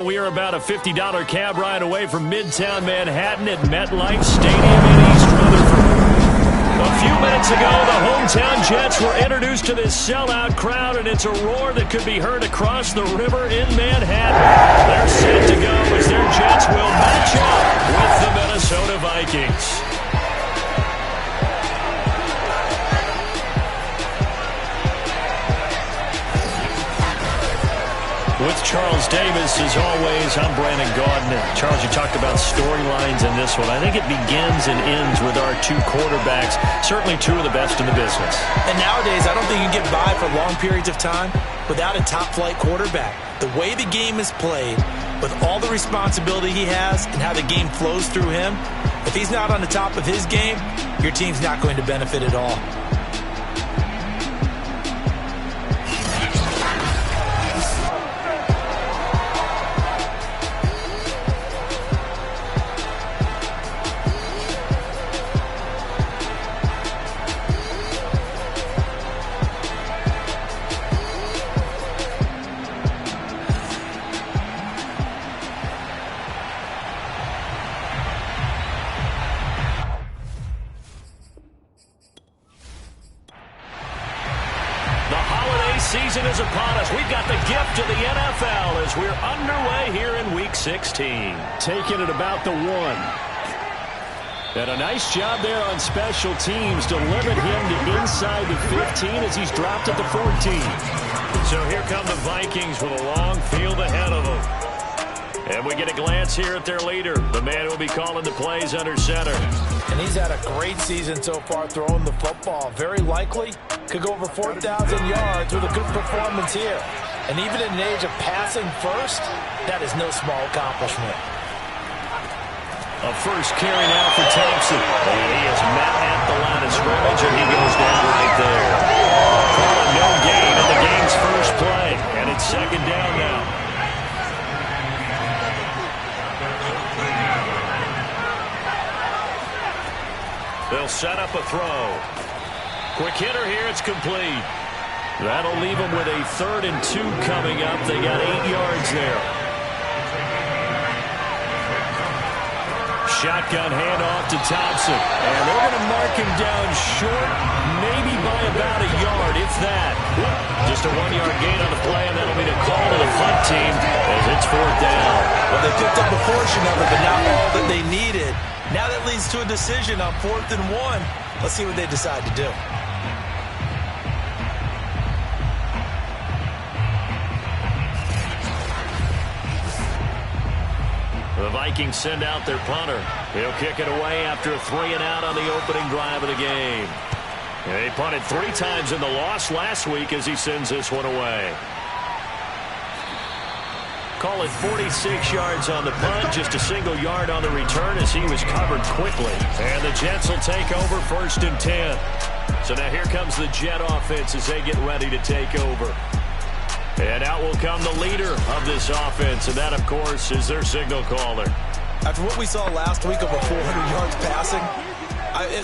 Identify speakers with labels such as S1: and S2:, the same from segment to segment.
S1: We are about a $50 cab ride away from Midtown Manhattan at MetLife Stadium in East Rutherford. A few minutes ago, the hometown Jets were introduced to this sellout crowd, and it's a roar that could be heard across the river in Manhattan. They're set to go as their Jets will match up with the Minnesota Vikings. With Charles Davis, as always, I'm Brandon Gaudin. Charles, you talked about storylines in this one. I think it begins and ends with our two quarterbacks, certainly two of the best in the business.
S2: And nowadays, I don't think you can get by for long periods of time without a top-flight quarterback. The way the game is played, with all the responsibility he has and how the game flows through him, if he's not on the top of his game, your team's not going to benefit at all.
S1: Season is upon us. We've got the gift of the NFL as we're underway here in Week 16. Taking it about the 1. And a nice job there on special teams to limit him to inside the 15 as he's dropped at the 14. So here come the Vikings with a long field ahead of them. And we get a glance here at their leader, the man who will be calling the plays under center.
S2: And he's had a great season so far throwing the football. Very likely could go over 4,000 yards with a good performance here. And even in an age of passing first, that is no small accomplishment.
S1: A first carry now for Thompson. And he is met at the line of scrimmage, and he goes down right there. Calling no gain on the game's first play. And it's second down now. They'll set up a throw. Quick hitter here, it's complete. That'll leave them with a 3rd and 2 coming up. They got 8 yards there. Shotgun handoff to Thompson. And they're going to mark him down short, maybe by about a yard, if that. Just a 1-yard gain on the play, and that'll be the call to the punt team as it's 4th down.
S2: Well, they picked up a portion of it, but not all that they needed. Now that leads to a decision on 4th and 1. Let's see what they decide to do.
S1: The Vikings send out their punter. He'll kick it away after a 3-and-out on the opening drive of the game. They punted 3 times in the loss last week as he sends this one away. Call it 46 yards on the punt, just a single yard on the return as he was covered quickly. And the Jets will take over 1st and 10. So now here comes the Jet offense as they get ready to take over. And out will come the leader of this offense, and that, of course, is their signal caller.
S2: After what we saw last week, over 400 yards passing,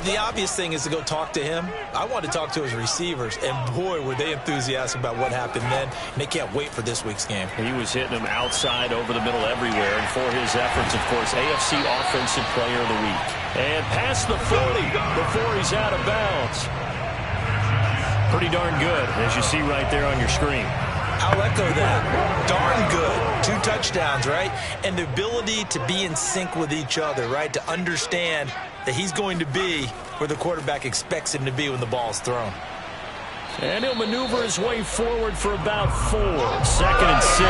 S2: the obvious thing is to go talk to him. I want to talk to his receivers, and boy, were they enthusiastic about what happened then. And they can't wait for this week's game.
S1: He was hitting them outside, over the middle, everywhere. And for his efforts, of course, AFC Offensive Player of the Week. And past the 40 before he's out of bounds. Pretty darn good, as you see right there on your screen.
S2: I'll echo that. Darn good. 2 touchdowns, right? And the ability to be in sync with each other, right? To understand that he's going to be where the quarterback expects him to be when the ball's thrown.
S1: And he'll maneuver his way forward for about 4. 2nd and 6.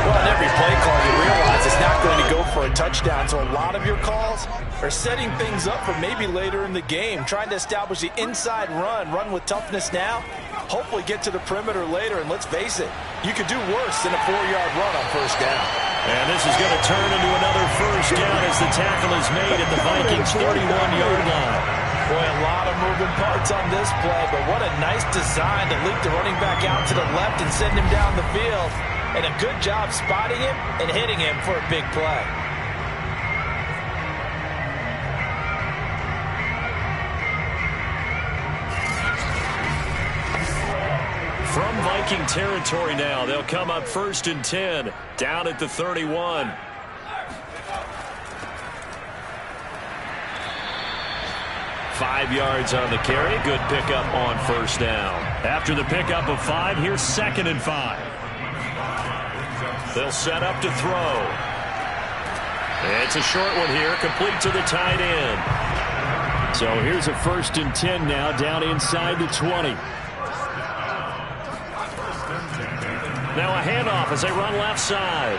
S2: Well, in every play call, you realize it's not going to go for a touchdown. So a lot of your calls are setting things up for maybe later in the game, trying to establish the inside run with toughness now, hopefully get to the perimeter later. And let's face it, you could do worse than a 4-yard run on 1st down.
S1: And this is going to turn into another 1st down as the tackle is made at the Vikings' 31-yard line.
S2: Boy, a lot of moving parts on this play, but what a nice design to leak the running back out to the left and send him down the field. And a good job spotting him and hitting him for a big play.
S1: From Viking territory now. They'll come up 1st and 10, down at the 31. Five yards on the carry. Good pickup on 1st down. After the pickup of 5, here's 2nd and 5. They'll set up to throw. It's a short one here, complete to the tight end. So here's a 1st and 10 now, down inside the 20. Now a handoff as they run left side.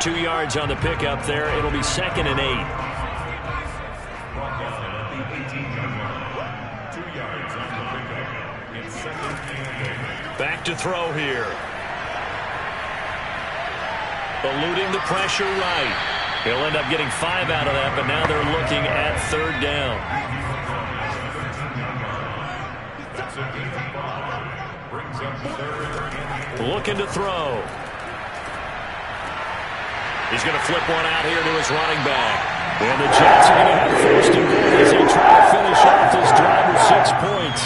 S1: 2 yards on the pickup there. It'll be 2nd and 8. Back to throw here. Eluding the pressure right. He'll end up getting 5 out of that, but now they're looking at 3rd down. Looking to throw. He's going to flip one out here to his running back. And the Jets are going to have 1st and goal as they try to finish off this drive with 6 points.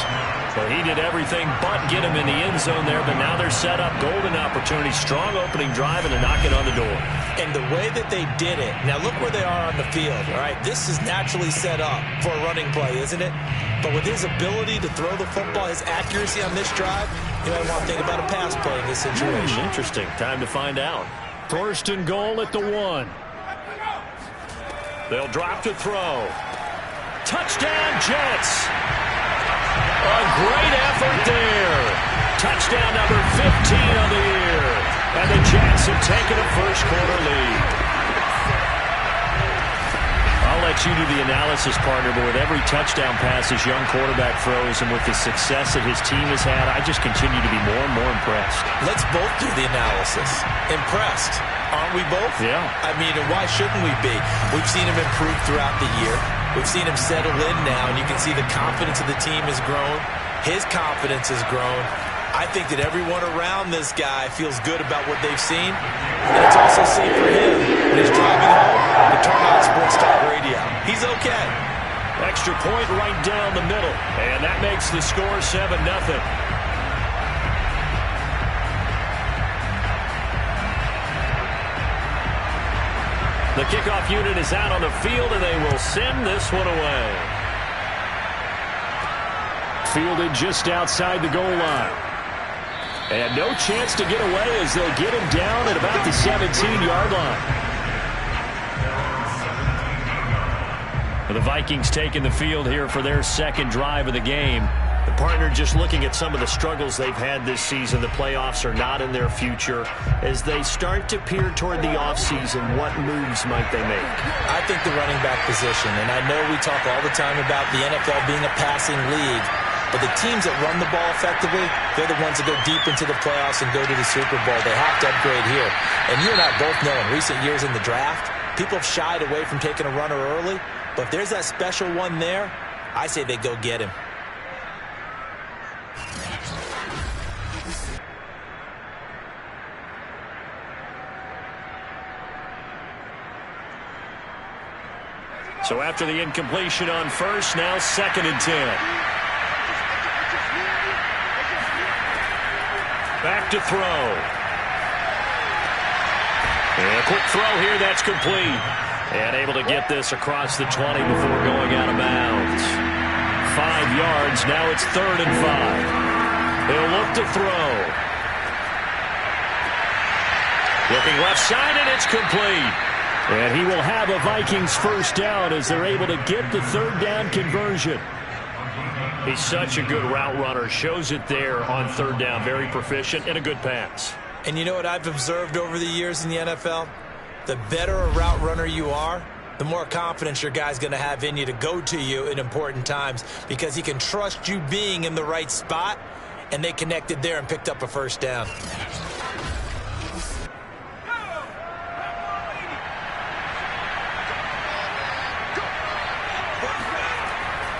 S1: Well, he did everything but get him in the end zone there, but now they're set up. Golden opportunity, strong opening drive, and a knocking on the door.
S2: And the way that they did it, now look where they are on the field, all right? This is naturally set up for a running play, isn't it? But with his ability to throw the football, his accuracy on this drive, you might want to think about a pass play in this situation.
S1: Interesting. Time to find out. 1st and goal at the 1. They'll drop to throw. Touchdown, Jets! A great effort there. Touchdown number 15 on the year. And the Jets have taken a first-quarter lead. I'll let you do the analysis, partner, but with every touchdown pass this young quarterback throws and with the success that his team has had, I just continue to be more and more impressed.
S2: Let's both do the analysis. Impressed. Aren't we both?
S1: Yeah.
S2: I mean, and why shouldn't we be? We've seen him improve throughout the year. We've seen him settle in now, and you can see the confidence of the team has grown. His confidence has grown. I think that everyone around this guy feels good about what they've seen. And it's also safe for him when he's driving home to turn on Sports Talk Radio. He's okay.
S1: Extra point right down the middle. And that makes the score 7-0. The kickoff unit is out on the field, and they will send this one away. Fielded just outside the goal line. And no chance to get away as they'll get him down at about the 17-yard line. The Vikings taking the field here for their 2nd drive of the game. The partner just looking at some of the struggles they've had this season. The playoffs are not in their future. As they start to peer toward the offseason, what moves might they make?
S2: I think the running back position, and I know we talk all the time about the NFL being a passing league, but the teams that run the ball effectively, they're the ones that go deep into the playoffs and go to the Super Bowl. They have to upgrade here. And you and I both know in recent years in the draft, people have shied away from taking a runner early, but if there's that special one there, I say they go get him.
S1: So after the incompletion on 1st, now 2nd and 10. Back to throw. And a quick throw here, that's complete. And able to get this across the 20 before going out of bounds. 5 yards, now it's 3rd and 5. He'll look to throw. Looking left side, and it's complete. And he will have a Vikings 1st down as they're able to get the 3rd down conversion. He's such a good route runner. Shows it there on 3rd down. Very proficient and a good pass.
S2: And you know what I've observed over the years in the NFL? The better a route runner you are, the more confidence your guy's going to have in you to go to you in important times because he can trust you being in the right spot, and they connected there and picked up a 1st down.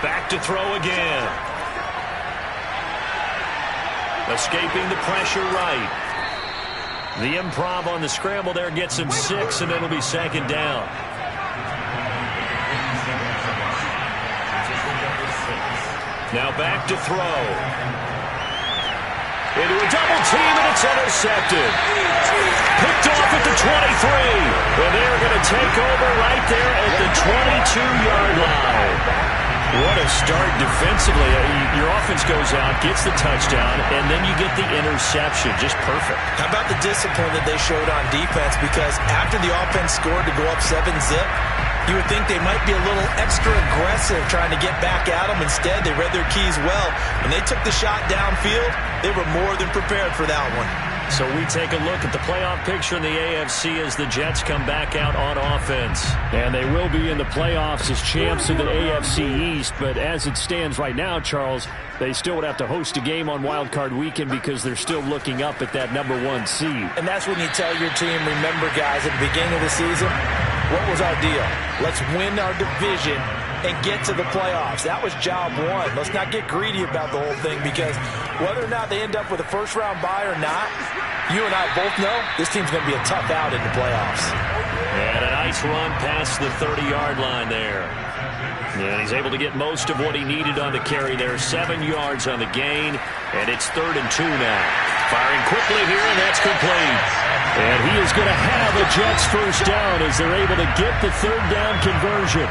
S1: Back to throw again. Escaping the pressure right. The improv on the scramble there gets him 6, and it'll be 2nd down. Now back to throw. Into a double team, and it's intercepted. Picked off at the 23. And they're going to take over right there at the 22-yard line. What a start defensively. Your offense goes out, gets the touchdown, and then you get the interception. Just perfect.
S2: How about the discipline that they showed on defense? Because after the offense scored to go up 7-zip, you would think they might be a little extra aggressive trying to get back at them. Instead, they read their keys well. When they took the shot downfield, they were more than prepared for that one.
S1: So we take a look at the playoff picture in the AFC as the Jets come back out on offense. And they will be in the playoffs as champs of the AFC East. But as it stands right now, Charles, they still would have to host a game on Wild Card Weekend because they're still looking up at that #1 seed.
S2: And that's when you tell your team, remember, guys, at the beginning of the season, what was our deal? Let's win our division and get to the playoffs. That was job one. Let's not get greedy about the whole thing, because whether or not they end up with a first-round bye or not, you and I both know this team's going to be a tough out in the playoffs.
S1: And a nice run past the 30-yard line there. And he's able to get most of what he needed on the carry there. 7 yards on the gain, and it's 3rd and 2 now. Firing quickly here, and that's complete. And he is going to have a Jets first down as they're able to get the 3rd down conversion.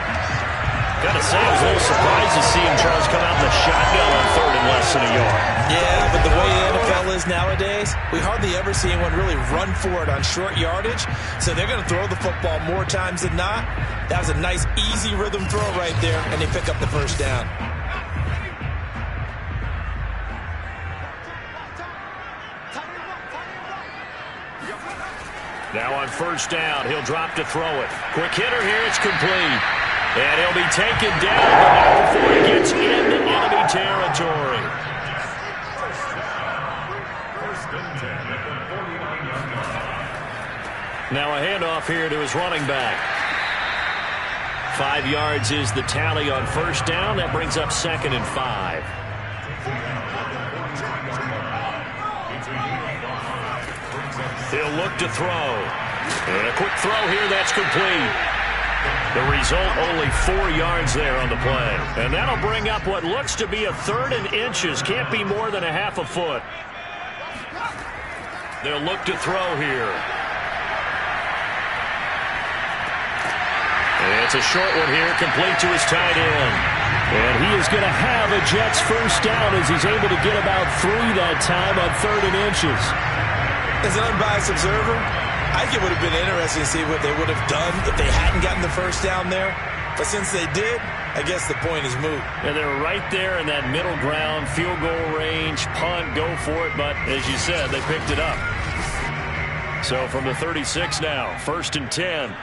S1: Gotta say, I was a little surprised to see him, Charles, come out in the shotgun on 3rd and less than a yard.
S2: Yeah, but the way the NFL is nowadays, we hardly ever see anyone really run for it on short yardage. So they're going to throw the football more times than not. That was a nice, easy rhythm throw right there, and they pick up the first down.
S1: Now on first down, he'll drop to throw it. Quick hitter here, it's complete. And he'll be taken down, but not before he gets into enemy territory. Now a handoff here to his running back. 5 yards is the tally on first down. That brings up 2nd and 5. He'll look to throw. And a quick throw here, that's complete. The result, only 4 yards there on the play. And that'll bring up what looks to be a 3rd and inches. Can't be more than a half a foot. They'll look to throw here. And it's a short one here, complete to his tight end. And he is going to have a Jets first down as he's able to get about 3 that time on 3rd and inches.
S2: As an unbiased observer, I think it would have been interesting to see what they would have done if they hadn't gotten the first down there. But since they did, I guess the point is moot.
S1: And they're right there in that middle ground, field goal range, punt, go for it. But as you said, they picked it up. So from the 36 now, 1st and 10.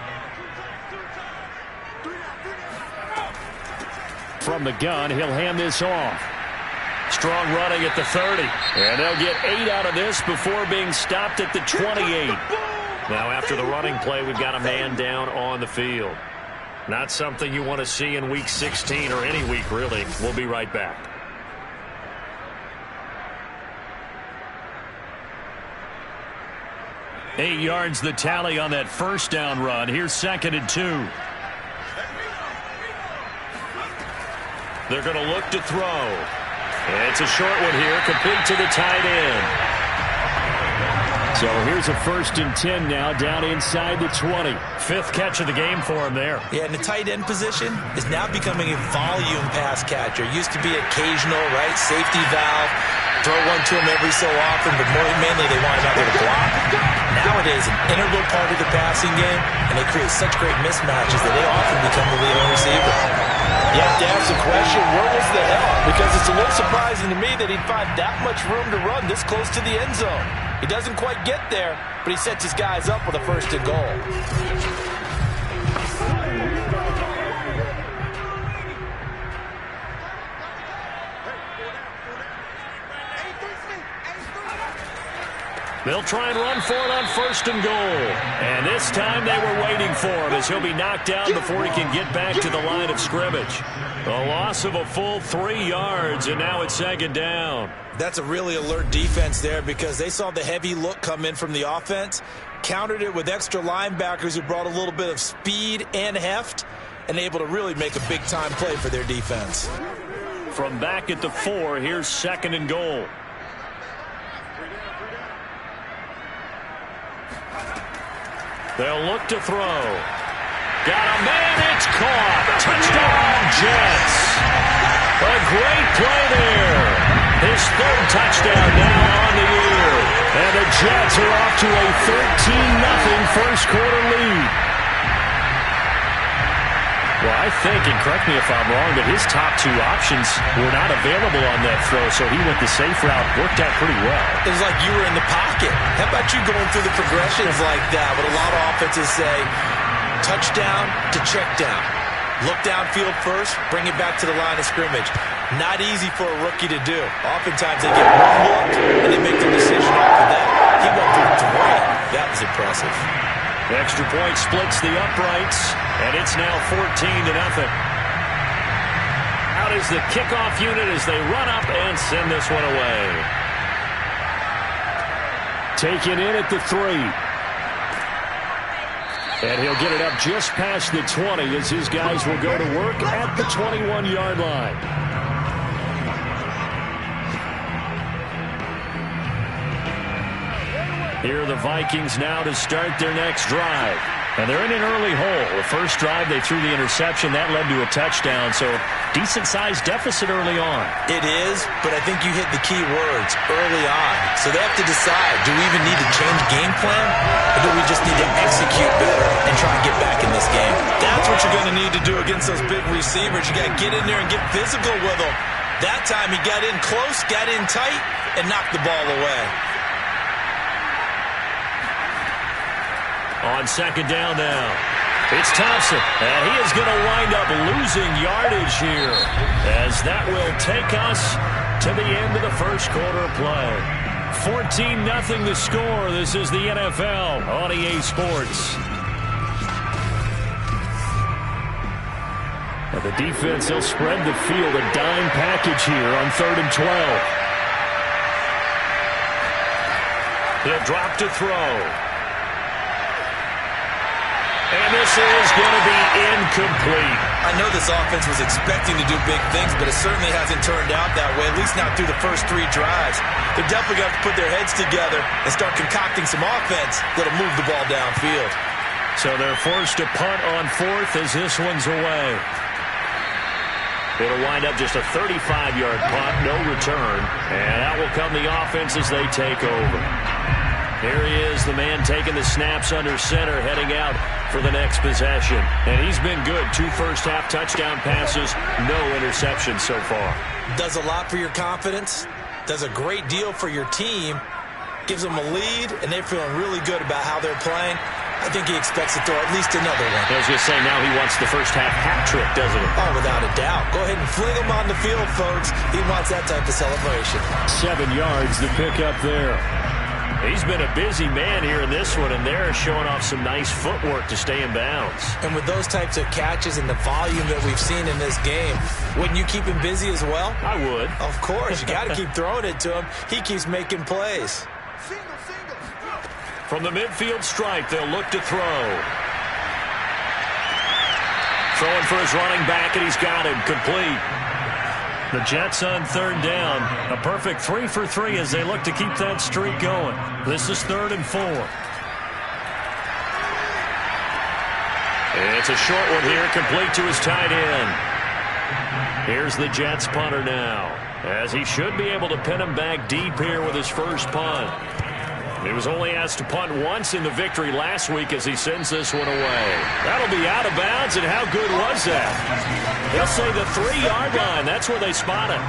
S1: From the gun, he'll hand this off. Strong running at the 30. And they'll get 8 out of this before being stopped at the 28. Now after the running play, we've got a man down on the field. Not something you want to see in week 16 or any week, really. We'll be right back. Eight yards the tally on that first down run. Here's 2nd and 2. They're going to look to throw. It's a short one here, complete to the tight end. So here's a 1st and 10 now, down inside the 20. 5th catch of the game for him there.
S2: Yeah, and the tight end position is now becoming a volume pass catcher. Used to be occasional, right, safety valve, throw one to him every so often, but mainly they want him out there to block. Nowadays, an integral part of the passing game, and they create such great mismatches that they often become the leading receiver. You have to ask the question, where was the help? Because it's a little surprising to me that he'd find that much room to run this close to the end zone. He doesn't quite get there, but he sets his guys up with a 1st and goal.
S1: They'll try and run for it on 1st and goal. And this time they were waiting for him as he'll be knocked down before he can get back to the line of scrimmage. A loss of a full 3 yards, and now it's 2nd down.
S2: That's a really alert defense there because they saw the heavy look come in from the offense, countered it with extra linebackers who brought a little bit of speed and heft, and able to really make a big-time play for their defense.
S1: From back at the 4, here's 2nd and goal. They'll look to throw. Got a man, it's caught. Touchdown, Jets. A great play there. His third touchdown now on the year. And the Jets are off to a 13-0 first quarter lead. Well, I think, and correct me if I'm wrong, but his top two options were not available on that throw, so he went the safe route, worked out pretty well.
S2: It was like you were in the pocket. How about you going through the progressions like that? But a lot of offenses say touchdown to check down. Look downfield first, bring it back to the line of scrimmage. Not easy for a rookie to do. Oftentimes they get one look and they make their decision off of that. He went through three. That was impressive.
S1: The extra point splits the uprights, and it's now 14-0. Out is the kickoff unit as they run up and send this one away. Taken in at the 3. And he'll get it up just past the 20 as his guys will go to work at the 21-yard line. Here are the Vikings now to start their next drive. And they're in an early hole. The first drive, they threw the interception. That led to a touchdown, so decent-sized deficit early on.
S2: It is, but I think you hit the key words, early on. So they have to decide, do we even need to change game plan, or do we just need to execute better and try and get back in this game? That's what you're going to need to do against those big receivers. You got to get in there and get physical with them. That time he got in close, got in tight, and knocked the ball away.
S1: On second down now, it's Thompson, and he is going to wind up losing yardage here, as that will take us to the end of the first quarter play. 14-0 the score. This is the NFL on EA Sports. And the defense, they'll spread the field, a dime package here on 3rd and 12. He'll drop to throw. And this is going to be incomplete.
S2: I know this offense was expecting to do big things, but it certainly hasn't turned out that way, at least not through the first 3 drives. They're definitely going to have to put their heads together and start concocting some offense that'll move the ball downfield.
S1: So they're forced to punt on 4th as this one's away. It'll wind up just a 35-yard punt, no return. And out will come the offense as they take over. Here he is, the man taking the snaps under center, heading out for the next possession. And he's been good. 2 first-half touchdown passes, no interceptions so far.
S2: Does a lot for your confidence, does a great deal for your team, gives them a lead, and they're feeling really good about how they're playing. I think he expects to throw at least another one.
S1: I was going to say, now he wants the first-half hat trick, doesn't he?
S2: Oh, without a doubt. Go ahead and fling him on the field, folks. He wants that type of celebration.
S1: 7 yards to pick up there. He's been a busy man here in this one, and they're showing off some nice footwork to stay in bounds.
S2: And with those types of catches and the volume that we've seen in this game, wouldn't you keep him busy as well?
S1: I would.
S2: Of course. You got to keep throwing it to him. He keeps making plays.
S1: From the midfield stripe, they'll look to throw. Throwing for his running back, and he's got him complete. The Jets on 3rd down. A perfect 3 for 3 as they look to keep that streak going. This is 3rd and 4. It's a short one here, complete to his tight end. Here's the Jets punter now, as he should be able to pin him back deep here with his first punt. He was only asked to punt once in the victory last week as he sends this one away. That'll be out of bounds, and how good was that? They'll say the 3-yard line. That's where they spot it.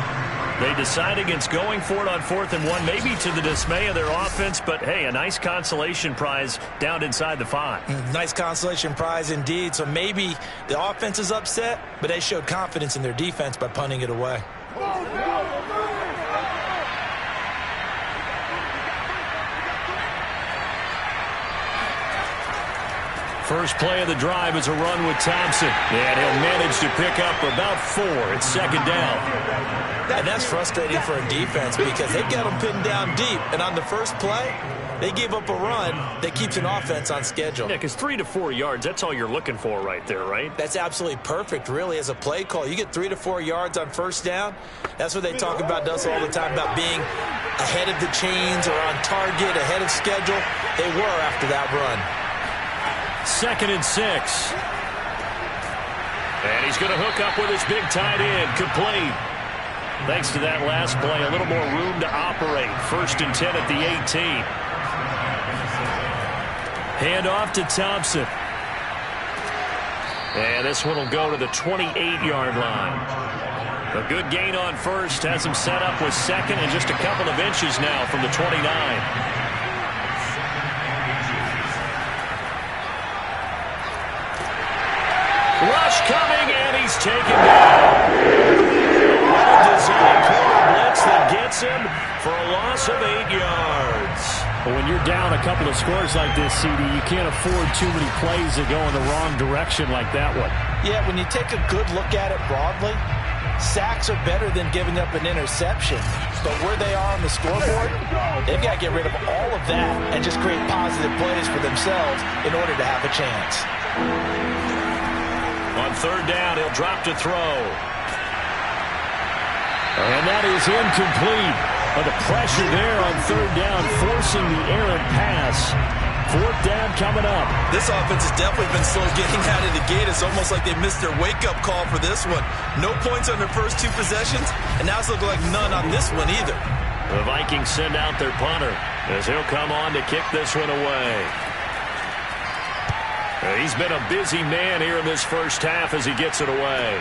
S1: They decide against going for it on 4th and 1, maybe to the dismay of their offense, but, hey, a nice consolation prize down inside the 5.
S2: Nice consolation prize indeed. So maybe the offense is upset, but they showed confidence in their defense by punting it away.
S1: First play of the drive is a run with Thompson. And he'll manage to pick up about 4. It's 2nd down.
S2: And that's frustrating for a defense because they've got them pinned down deep. And on the first play, they gave up a run that keeps an offense on schedule.
S1: Yeah, because 3 to 4 yards, that's all you're looking for right there, right?
S2: That's absolutely perfect, really, as a play call. You get 3 to 4 yards on first down. That's what they talk about us all the time, about being ahead of the chains or on target, ahead of schedule. They were after that run.
S1: 2nd and 6. And he's going to hook up with his big tight end. Complete. Thanks to that last play, a little more room to operate. 1st and 10 at the 18. Hand off to Thompson. And this one will go to the 28-yard line. A good gain on 1st. Has him set up with 2nd and just a couple of inches now from the 29. Rush coming, and he's taken down. Well-designed corner blitz that gets him for a loss of 8 yards.
S3: But when you're down a couple of scores like this, CD, you can't afford too many plays that go in the wrong direction like that one.
S2: Yeah, when you take a good look at it broadly, sacks are better than giving up an interception. But where they are on the scoreboard, they've got to get rid of all of that and just create positive plays for themselves in order to have a chance.
S1: On 3rd down, he'll drop to throw. And that is incomplete. But the pressure there on 3rd down, forcing the errant pass. 4th down coming up.
S4: This offense has definitely been slow getting out of the gate. It's almost like they missed their wake-up call for this one. No points on their first 2 possessions, and now it's looking like none on this one either.
S1: The Vikings send out their punter as he'll come on to kick this one away. He's been a busy man here in this first half as he gets it away.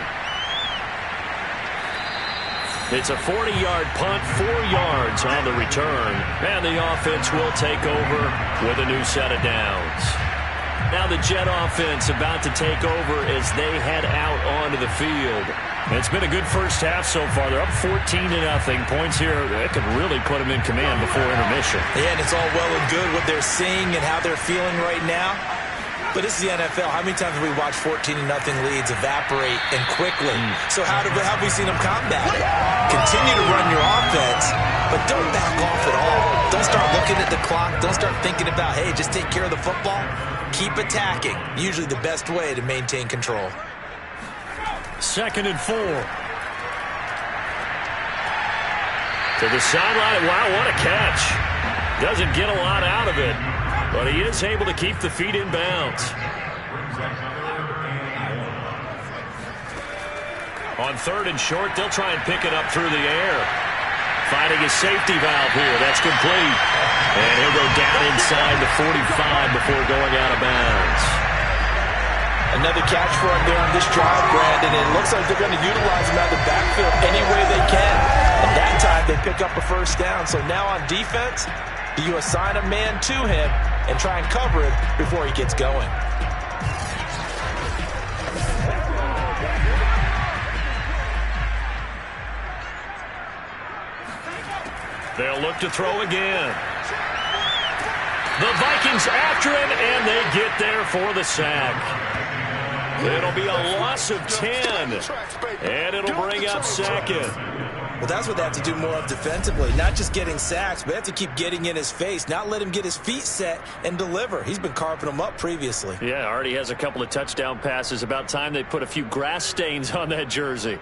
S1: It's a 40-yard punt, 4 yards on the return, and the offense will take over with a new set of downs. Now the Jet offense about to take over as they head out onto the field. It's been a good first half so far. They're up 14-0. Points here that could really put them in command before intermission.
S2: Yeah, and it's all well and good what they're seeing and how they're feeling right now. But this is the NFL. How many times have we watched 14-0 leads evaporate and quickly? So how have we seen them combat it? Continue to run your offense, but don't back off at all. Don't start looking at the clock. Don't start thinking about, hey, just take care of the football. Keep attacking. Usually the best way to maintain control.
S1: 2nd and 4. To the sideline. Wow, what a catch. Doesn't get a lot out of it. But he is able to keep the feet in bounds. On 3rd and short, they'll try and pick it up through the air. Finding his safety valve here. That's complete. And he'll go down inside the 45 before going out of bounds.
S2: Another catch for him there on this drive, Brandon. It looks like they're going to utilize him out of the backfield any way they can. And that time they pick up a 1st down. So now on defense, do you assign a man to him and try and cover it before he gets going?
S1: They'll look to throw again. The Vikings after him, and they get there for the sack. It'll be a loss of 10, and it'll bring up 2nd.
S2: Well, that's what they have to do more of defensively. Not just getting sacks, but they have to keep getting in his face. Not let him get his feet set and deliver. He's been carving them up previously.
S1: Yeah, already has a couple of touchdown passes. About time they put a few grass stains on that jersey.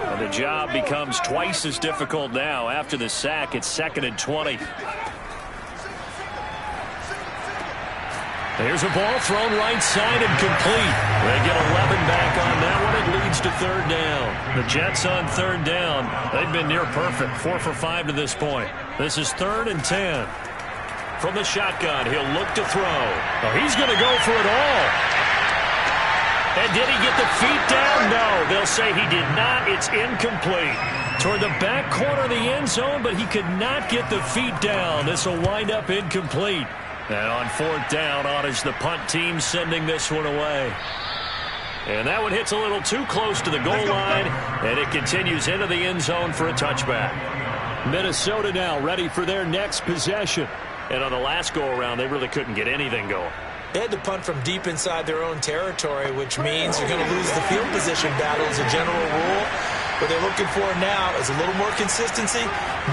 S1: And the job becomes twice as difficult now. After the sack, it's 2nd and 20. There's a ball thrown right side and complete. They get 11 back on that one. It leads to 3rd down. The Jets on 3rd down. They've been near perfect. 4 for 5 to this point. This is 3rd and 10. From the shotgun, he'll look to throw. Oh, he's going to go for it all. And did he get the feet down? No, they'll say he did not. It's incomplete. Toward the back corner of the end zone, but he could not get the feet down. This will wind up incomplete. And on 4th down, on is the punt team sending this one away. And that one hits a little too close to the goal line, and it continues into the end zone for a touchback. Minnesota now ready for their next possession. And on the last go-around, they really couldn't get anything going.
S2: They had to punt from deep inside their own territory, which means you're going to lose the field position battle as a general rule. What they're looking for now is a little more consistency,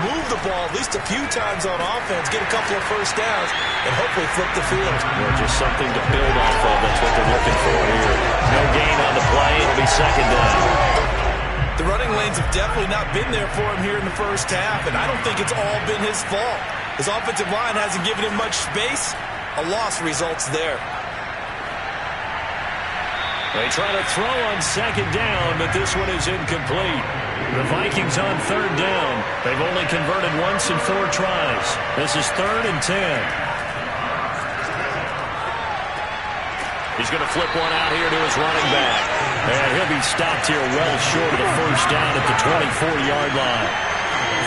S2: move the ball at least a few times on offense, get a couple of 1st downs, and hopefully flip the field.
S1: Well, just something to build off of. That's what they're looking for here. No gain on the play. It'll be 2nd down.
S4: The running lanes have definitely not been there for him here in the first half, and I don't think it's all been his fault. His offensive line hasn't given him much space. A loss results there.
S1: They try to throw on second down, but this one is incomplete. The Vikings on third down. They've only converted once in 4 tries. This is 3rd and 10. He's going to flip one out here to his running back. And he'll be stopped here well short of the first down at the 24-yard line.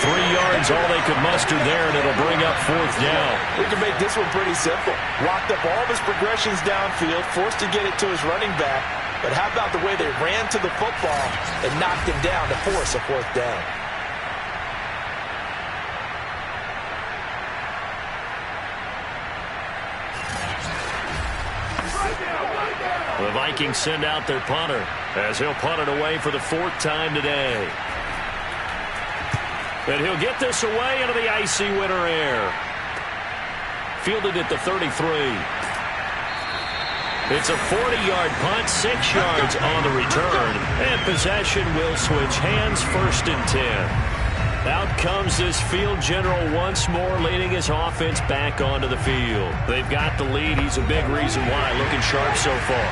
S1: 3 yards, all they could muster there, and it'll bring up 4th down.
S2: We can make this one pretty simple. Locked up all of his progressions downfield, forced to get it to his running back. But how about the way they ran to the football and knocked him down to force a 4th down?
S1: The Vikings send out their punter as he'll punt it away for the 4th time today. And he'll get this away into the icy winter air. Fielded at the 33. It's a 40-yard punt, 6 yards on the return. And possession will switch hands, 1st and 10. Out comes this field general once more, leading his offense back onto the field. They've got the lead. He's a big reason why, looking sharp so far.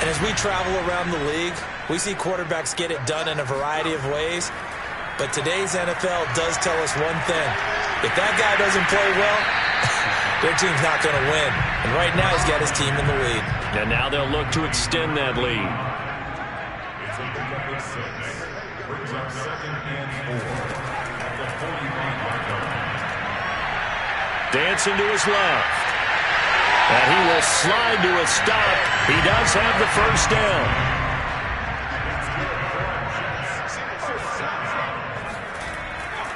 S2: And as we travel around the league, we see quarterbacks get it done in a variety of ways. But today's NFL does tell us one thing. If that guy doesn't play well, their team's not going to win. And right now he's got his team in the lead.
S1: And now they'll look to extend that lead. Dancing to his left. And he will slide to a stop. He does have the first down.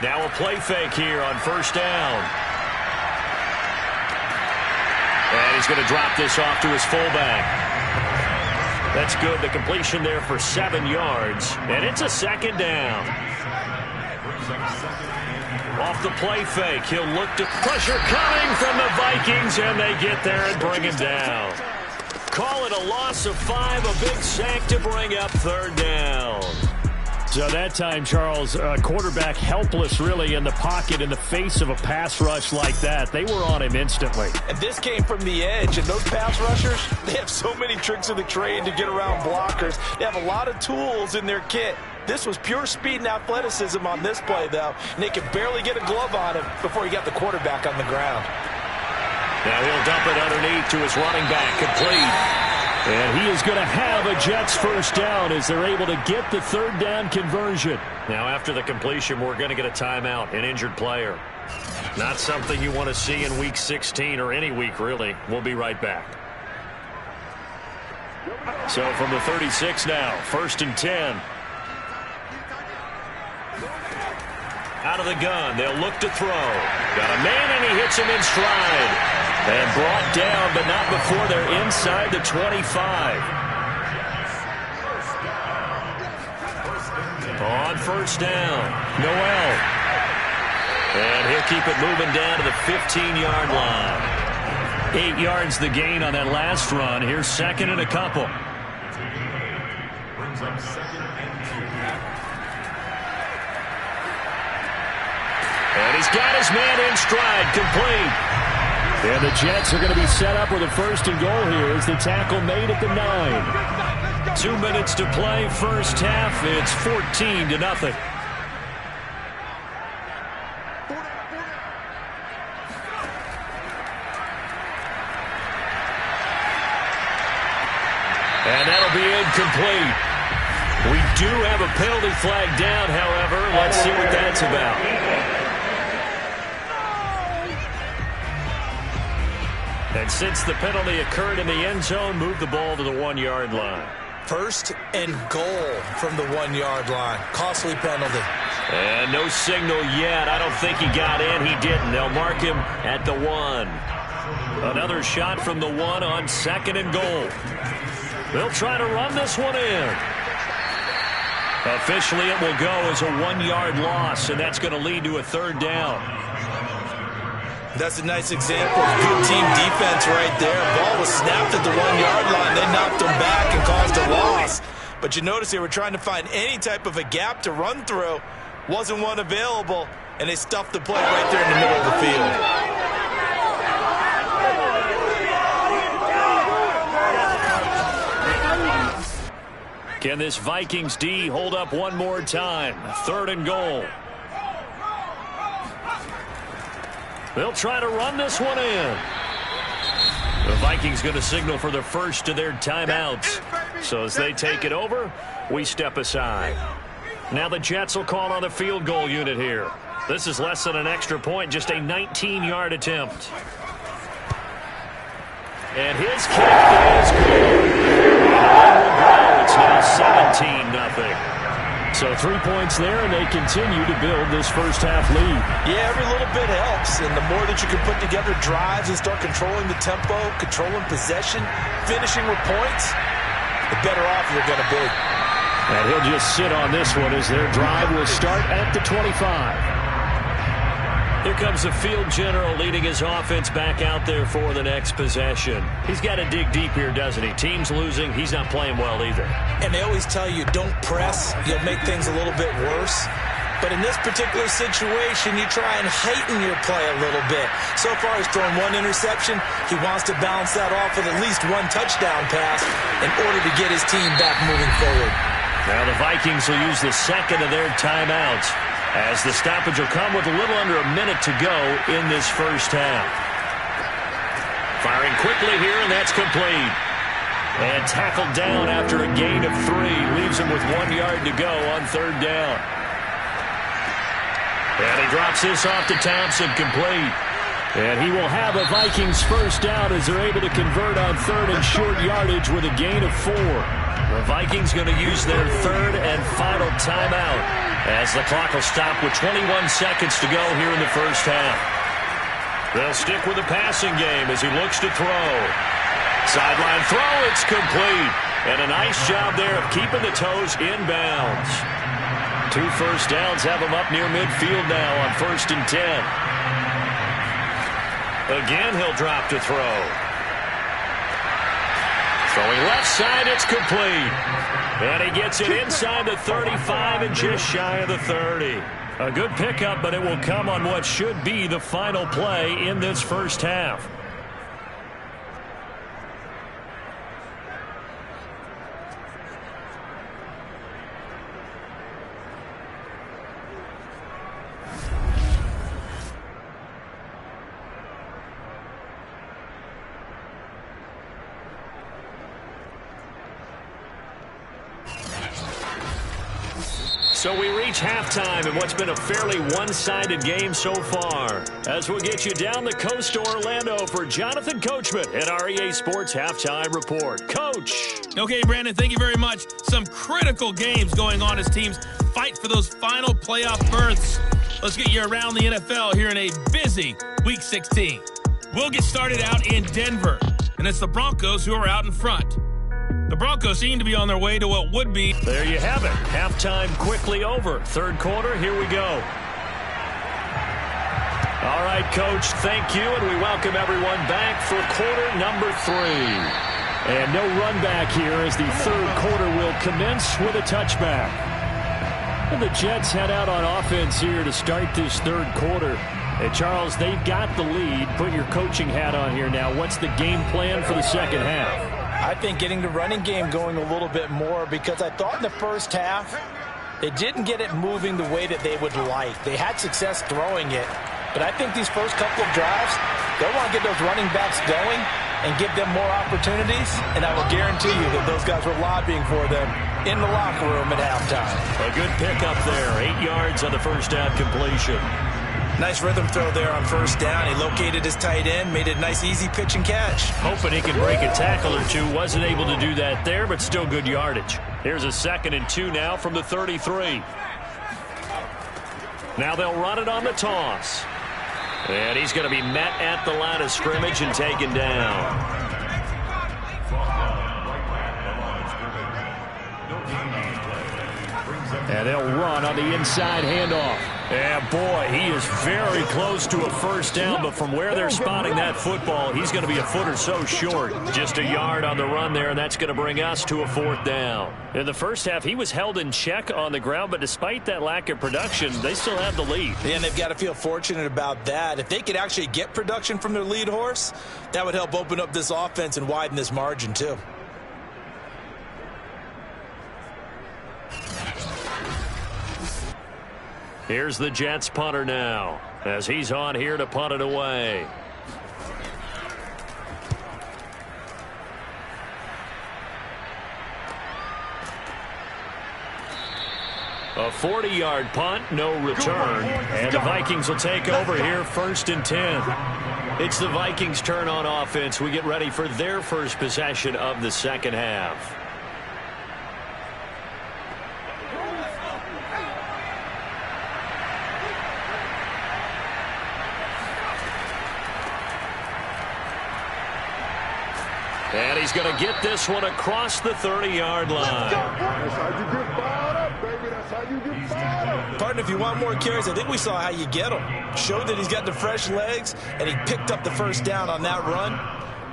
S1: Now a play fake here on 1st down. And he's going to drop this off to his fullback. That's good. The completion there for 7 yards. And it's a 2nd down. Off the play fake, he'll look to pressure coming from the Vikings, and they get there and bring him down. Call it a loss of 5, a big sack to bring up 3rd down.
S3: So that time, Charles, quarterback helpless really in the pocket in the face of a pass rush like that. They were on him instantly.
S2: And this came from the edge, and those pass rushers, they have so many tricks of the trade to get around blockers. They have a lot of tools in their kit. This was pure speed and athleticism on this play, though, and they could barely get a glove on him before he got the quarterback on the ground.
S1: Now he'll dump it underneath to his running back, complete.
S3: And he is going to have a Jets first down as they're able to get the 3rd down conversion.
S1: Now after the completion, we're going to get a timeout, an injured player. Not something you want to see in Week 16 or any week, really. We'll be right back. So from the 36 now, 1st and 10. Out of the gun, they'll look to throw. Got a man, and he hits him in stride. And brought down, but not before they're inside the 25. On 1st down, Noel. And he'll keep it moving down to the 15-yard line. 8 yards the gain on that last run. Here's 2nd and a couple. And he's got his man in stride, complete. And the Jets are going to be set up with a 1st and goal here as the tackle made at the 9. 2 minutes to play, first half. It's 14-0. And that'll be incomplete. We do have a penalty flag down, however. Let's see what that's about. And since the penalty occurred in the end zone, move the ball to the 1-yard line.
S2: 1st and goal from the 1-yard line. Costly penalty.
S1: And no signal yet. I don't think he got in. He didn't. They'll mark him at the 1. Another shot from the 1 on 2nd and goal. They'll try to run this one in. Officially, it will go as a 1-yard loss, and that's going to lead to a 3rd down.
S4: That's a nice example of good team defense right there. Ball was snapped at the 1-yard line. They knocked him back and caused a loss. But you notice they were trying to find any type of a gap to run through. Wasn't one available, and they stuffed the play right there in the middle of the field.
S1: Can this Vikings D hold up one more time? 3rd and goal. They'll try to run this one in. The Vikings going to signal for the first of their timeouts. So as they take it over, we step aside. Now the Jets will call on the field goal unit here. This is less than an extra point, just a 19-yard attempt. And his kick is good. It's now 17-0. So 3 points there, and they continue to build this first half lead.
S2: Yeah, every little bit helps, and the more that you can put together drives and start controlling the tempo, controlling possession, finishing with points, the better off you're going to be.
S1: And he'll just sit on this one as their drive will start at the 25. Here comes the field general leading his offense back out there for the next possession. He's got to dig deep here, doesn't he? Team's losing. He's not playing well either.
S2: And they always tell you, don't press. You'll make things a little bit worse. But in this particular situation, you try and heighten your play a little bit. So far, he's thrown 1 interception. He wants to balance that off with at least 1 touchdown pass in order to get his team back moving forward.
S1: Now the Vikings will use the second of their timeouts, as the stoppage will come with a little under a minute to go in this first half. Firing quickly here, and that's complete. And tackled down after a gain of 3. Leaves him with 1 yard to go on 3rd down. And he drops this off to Thompson, complete. And he will have a Vikings first down as they're able to convert on 3rd and short yardage with a gain of 4. The Vikings going to use their 3rd and final timeout as the clock will stop with 21 seconds to go here in the first half. They'll stick with the passing game as he looks to throw. Sideline throw, it's complete. And a nice job there of keeping the toes inbounds. 2 first downs have him up near midfield now on 1st and 10. Again, he'll drop to throw. Throwing left side, it's complete. And he gets it inside the 35 and just shy of the 30. A good pickup, but it will come on what should be the final play in this first half. So we reach halftime in what's been a fairly one-sided game so far. As we'll get you down the coast to Orlando for Jonathan Coachman at REA Sports Halftime Report. Coach.
S5: Okay, Brandon, thank you very much. Some critical games going on as teams fight for those final playoff berths. Let's get you around the NFL here in a busy Week 16. We'll get started out in Denver, and it's the Broncos who are out in front. The Broncos seem to be on their way to what would be.
S1: There you have it. Halftime quickly over. 3rd quarter, here we go. All right, Coach, thank you, and we welcome everyone back for quarter number 3. And no run back here as the 3rd quarter will commence with a touchback. And the Jets head out on offense here to start this 3rd quarter. And Charles, they've got the lead. Put your coaching hat on here now. What's the game plan for the second half?
S2: I think getting the running game going a little bit more, because I thought in the first half they didn't get it moving the way that they would like. They had success throwing it, but I think these first couple of drives, they'll want to get those running backs going and give them more opportunities, and I will guarantee you that those guys were lobbying for them in the locker room at halftime.
S1: A good pickup there. 8 yards on the first down completion.
S4: Nice rhythm throw there on 1st down. He located his tight end, made it a nice easy pitch and catch.
S1: Hoping he could break a tackle or two. Wasn't able to do that there, but still good yardage. Here's a 2nd and 2 now from the 33. Now they'll run it on the toss. And he's going to be met at the line of scrimmage and taken down. And they'll run on the inside handoff. And boy, he is very close to a first down, but from where they're spotting that football, he's going to be a foot or so short. Just a yard on the run there, and that's going to bring us to a 4th down. In the first half, he was held in check on the ground, but despite that lack of production, they still have the lead.
S4: And they've got to feel fortunate about that. If they could actually get production from their lead horse, that would help open up this offense and widen this margin too.
S1: Here's the Jets punter now, as he's on here to punt it away. A 40-yard punt, no return, and the Vikings will take over here 1st and 10. It's the Vikings' turn on offense. We get ready for their first possession of the second half. And he's going to get this one across the 30-yard line.
S6: That's how you get fired up, baby. That's how you get fired up.
S4: Partner, if you want more carries, I think we saw how you get him. Showed that he's got the fresh legs, and he picked up the first down on that run.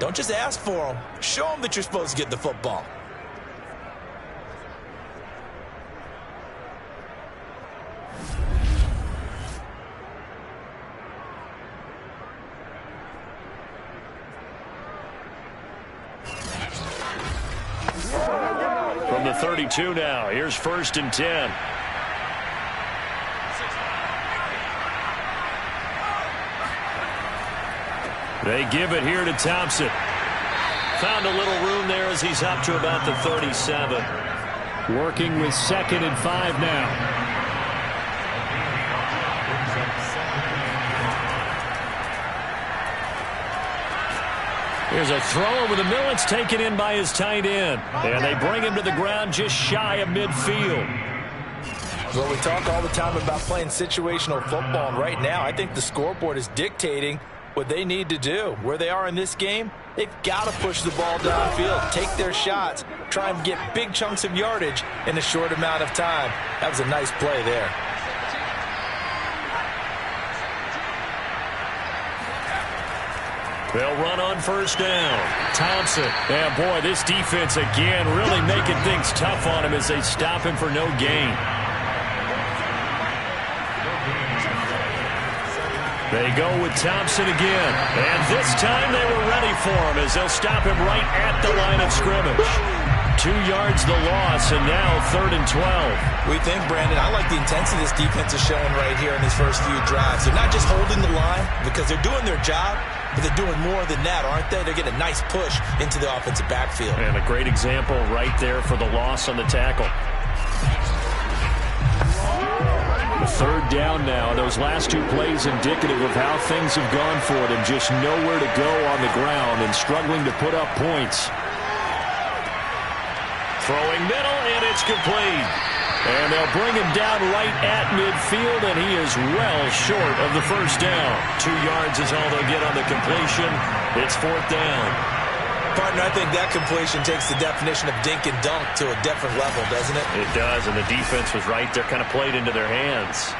S4: Don't just ask for him. Show him that you're supposed to get the football.
S1: From the 32 now, here's 1st and 10. They give it here to Thompson. Found a little room there as he's up to about the 37. Working with 2nd and 5 now. Here's a throw over the middle. It's taken in by his tight end. And they bring him to the ground just shy of midfield.
S2: Well, we talk all the time about playing situational football, and right now I think the scoreboard is dictating what they need to do. Where they are in this game, they've got to push the ball downfield, take their shots, try and get big chunks of yardage in a short amount of time. That was a nice play there.
S1: They'll run on 1st down. Thompson. And boy, this defense again really making things tough on him as they stop him for no gain. They go with Thompson again. And this time they were ready for him as they'll stop him right at the line of scrimmage. 2 yards the loss, and now 3rd and 12.
S4: We think, Brandon, I like the intensity this defense is showing right here in these first few drives. They're not just holding the line because they're doing their job, but they're doing more than that, aren't they? They're getting a nice push into the offensive backfield.
S1: And a great example right there for the loss on the tackle. 3rd down now. Those last 2 plays indicative of how things have gone for them. Just nowhere to go on the ground and struggling to put up points. Throwing middle, and it's complete. And they'll bring him down right at midfield, and he is well short of the first down. 2 yards is all they'll get on the completion. It's 4th down.
S4: Partner, I think that completion takes the definition of dink and dunk to a different level, doesn't it?
S1: It does, and the defense was right there, kind of played into their hands.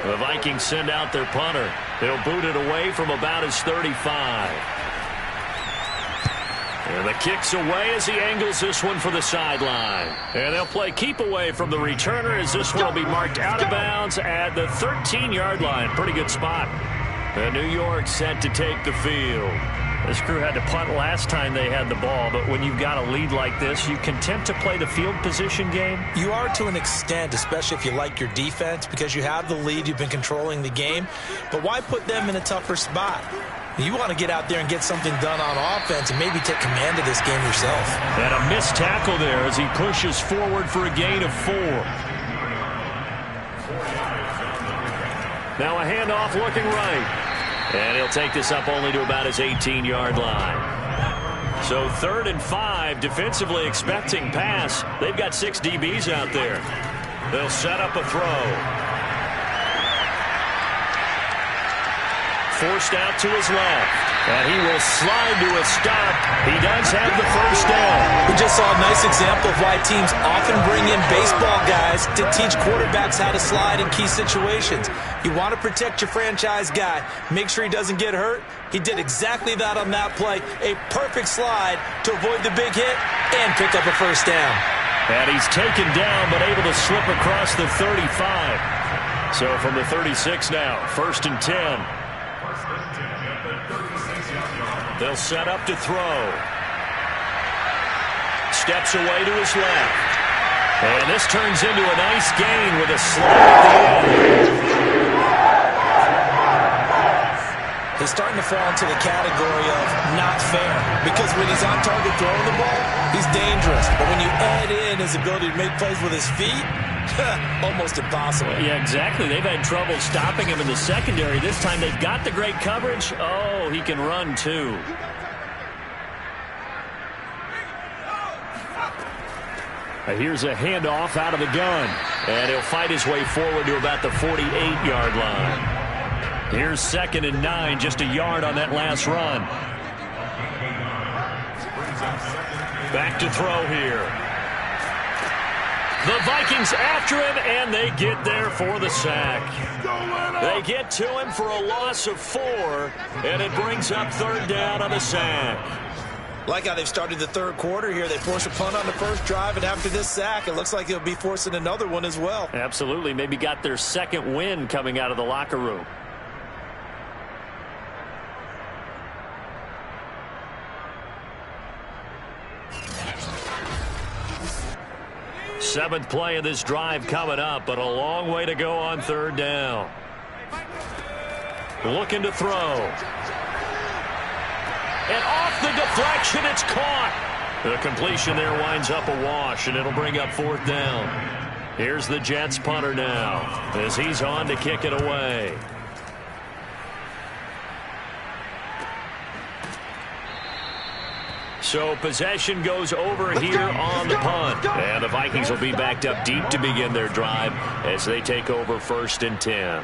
S1: The Vikings send out their punter. They'll boot it away from about his 35. And the kick's away as he angles this one for the sideline. And they'll play keep away from the returner as this one will be marked out of bounds at the 13-yard line. Pretty good spot. And New York set to take the field. This crew had to punt last time they had the ball, but when you've got a lead like this, you content to play the field position game?
S4: You are to an extent, especially if you like your defense, because you have the lead, you've been controlling the game. But why put them in a tougher spot? You want to get out there and get something done on offense and maybe take command of this game yourself.
S1: And a missed tackle there as he pushes forward for a gain of 4. Now a handoff looking right. And he'll take this up only to about his 18-yard line. So 3rd and 5, defensively expecting pass. They've got 6 DBs out there. They'll set up a throw. forced out to his left. And he will slide to a stop. He does have the first down.
S4: We just saw a nice example of why teams often bring in baseball guys to teach quarterbacks how to slide in key situations. You want to protect your franchise guy. Make sure he doesn't get hurt. He did exactly that on that play. A perfect slide to avoid the big hit and pick up a first down.
S1: And he's taken down but able to slip across the 35. So from the 36 now, 1st and 10. They'll set up to throw. Steps away to his left. And this turns into a nice gain with a slide at the end.
S4: He's starting to fall into the category of not fair, because when he's on target throwing the ball, he's dangerous. But when you add in his ability to make plays with his feet, almost impossible.
S1: Yeah, exactly. They've had trouble stopping him in the secondary. This time they've got the great coverage. Oh, he can run too. Here's a handoff out of the gun. And he'll fight his way forward to about the 48-yard line. Here's 2nd and 9, just a yard on that last run. Back to throw here. The Vikings after him, and they get there for the sack. They get to him for a loss of 4, and it brings up 3rd down on the sack.
S4: Like how they've started the third quarter here. They force a punt on the first drive, and after this sack, it looks like they'll be forcing another one as well.
S1: Absolutely. Maybe got their second win coming out of the locker room. Seventh play of this drive coming up, but a long way to go on 3rd down. Looking to throw. And off the deflection, it's caught. The completion there winds up a wash, and it'll bring up 4th down. Here's the Jets punter now, as he's on to kick it away. So possession goes over here on the punt. And the Vikings will be backed up deep to begin their drive as they take over 1st and 10.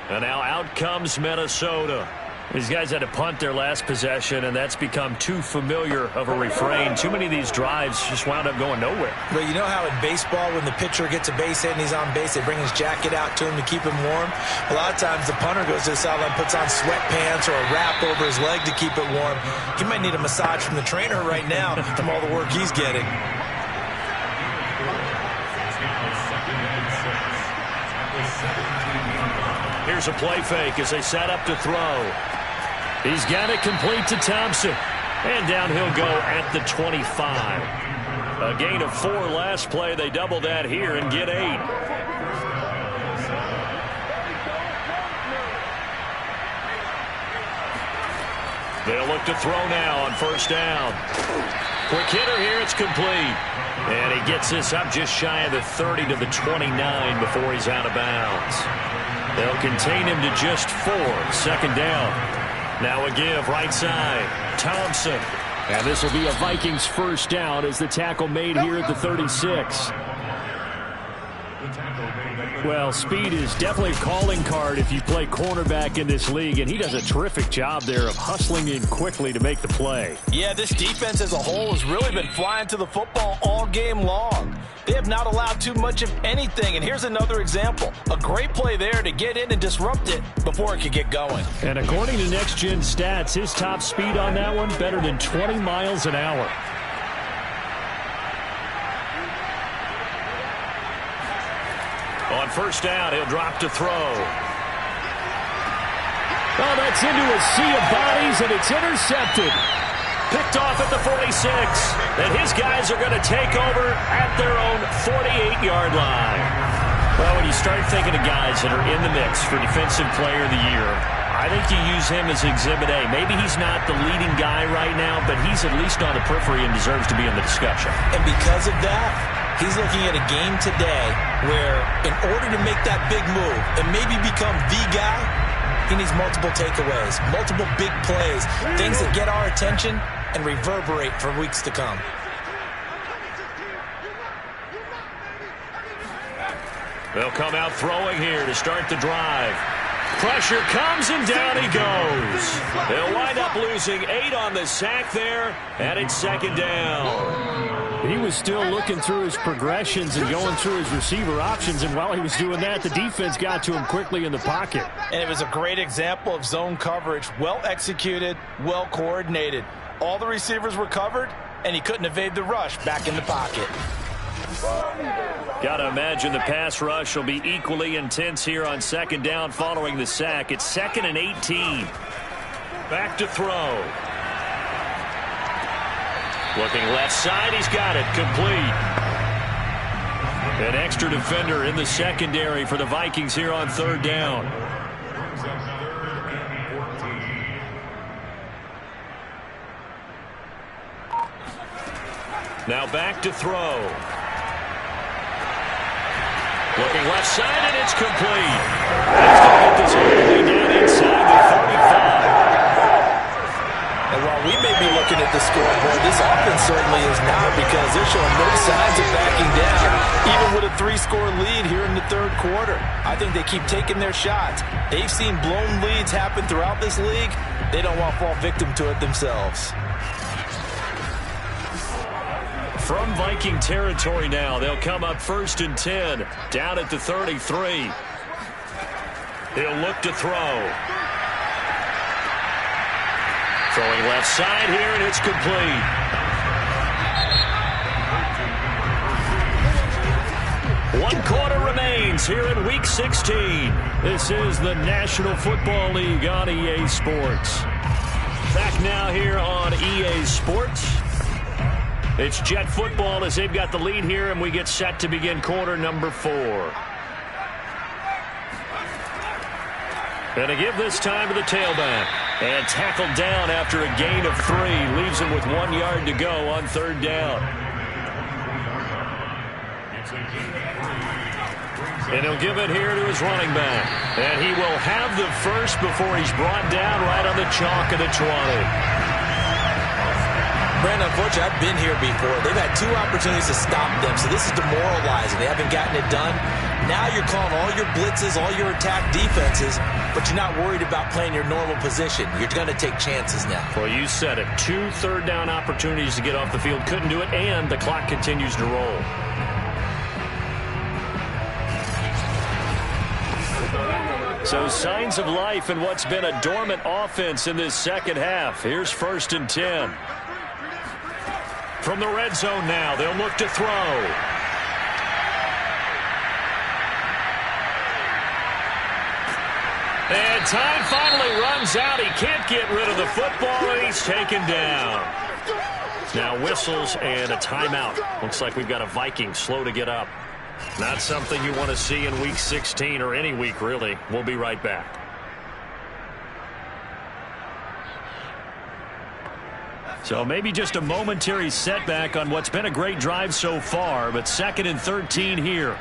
S1: And now out comes Minnesota. These guys had to punt their last possession, and that's become too familiar of a refrain. Too many of these drives just wound up going nowhere.
S4: But you know how in baseball, when the pitcher gets a base hit and he's on base, they bring his jacket out to him to keep him warm? A lot of times the punter goes to the sideline, puts on sweatpants or a wrap over his leg to keep it warm. He might need a massage from the trainer right now from all the work he's getting.
S1: Here's a play fake as they set up to throw. He's got it complete to Thompson. And down he'll go at the 25. A gain of 4 last play. They double that here and get 8. They'll look to throw now on 1st down. Quick hitter here. It's complete. And he gets this up just shy of the 30 to the 29 before he's out of bounds. They'll contain him to just 4. 2nd down. Now a give right side. Thompson. And this will be a Vikings first down as the tackle made here at the 36. Well, speed is definitely a calling card if you play cornerback in this league, and he does a terrific job there of hustling in quickly to make the play.
S2: Yeah, this defense as a whole has really been flying to the football all game long. They have not allowed too much of anything, and here's another example. A great play there to get in and disrupt it before it could get going.
S1: And according to Next Gen Stats, his top speed on that one better than 20 miles an hour. On 1st down, he'll drop to throw. Oh, that's into a sea of bodies, and it's intercepted. Picked off at the 46. And his guys are going to take over at their own 48-yard line. Well, when you start thinking of guys that are in the mix for Defensive Player of the Year, I think you use him as Exhibit A. Maybe he's not the leading guy right now, but he's at least on the periphery and deserves to be in the discussion.
S4: And because of that, he's looking at a game today where in order to make that big move and maybe become the guy, he needs multiple takeaways, multiple big plays, things that get our attention and reverberate for weeks to come.
S1: They'll come out throwing here to start the drive. Pressure comes, and down he goes. They'll wind up losing 8 on the sack there, and it's second down.
S3: He was still looking through his progressions and going through his receiver options, and while he was doing that, the defense got to him quickly in the pocket.
S2: And it was a great example of zone coverage. Well executed, well coordinated. All the receivers were covered, and he couldn't evade the rush back in the pocket.
S1: Got to imagine the pass rush will be equally intense here on second down following the sack. It's 2nd and 18. Back to throw. Looking left side, he's got it. Complete. An extra defender in the secondary for the Vikings here on third down. Now back to throw. Looking left side, and it's complete. He's going to get this all the way down inside the 35.
S2: And while we may be looking at the scoreboard, this offense certainly is not, because they're showing no signs of backing down, even with a 3-score lead here in the third quarter. I think they keep taking their shots. They've seen blown leads happen throughout this league. They don't want to fall victim to it themselves.
S1: From Viking territory now, they'll come up 1st and 10, down at the 33. He'll look to throw. Throwing left side here, and it's complete. One quarter remains here in Week 16. This is the National Football League on EA Sports. Back now here on EA Sports. It's Jet football as they've got the lead here, and we get set to begin quarter number 4. And to give this time to the tailback. And tackled down after a gain of 3. Leaves him with 1 yard to go on third down. And he'll give it here to his running back. And he will have the first before he's brought down right on the chalk of the 20.
S4: Brandon, unfortunately, I've been here before. They've had 2 opportunities to stop them, so this is demoralizing. They haven't gotten it done. Now you're calling all your blitzes, all your attack defenses, but you're not worried about playing your normal position. You're going to take chances now.
S1: Well, you said it. 2 third-down opportunities to get off the field. Couldn't do it, and the clock continues to roll. So signs of life in what's been a dormant offense in this second half. Here's 1st and 10. From the red zone now, they'll look to throw. And time finally runs out. He can't get rid of the football, and he's taken down. Now whistles and a timeout. Looks like we've got a Viking slow to get up. Not something you want to see in Week 16 or any week, really. We'll be right back. So maybe just a momentary setback on what's been a great drive so far, but 2nd and 13 here.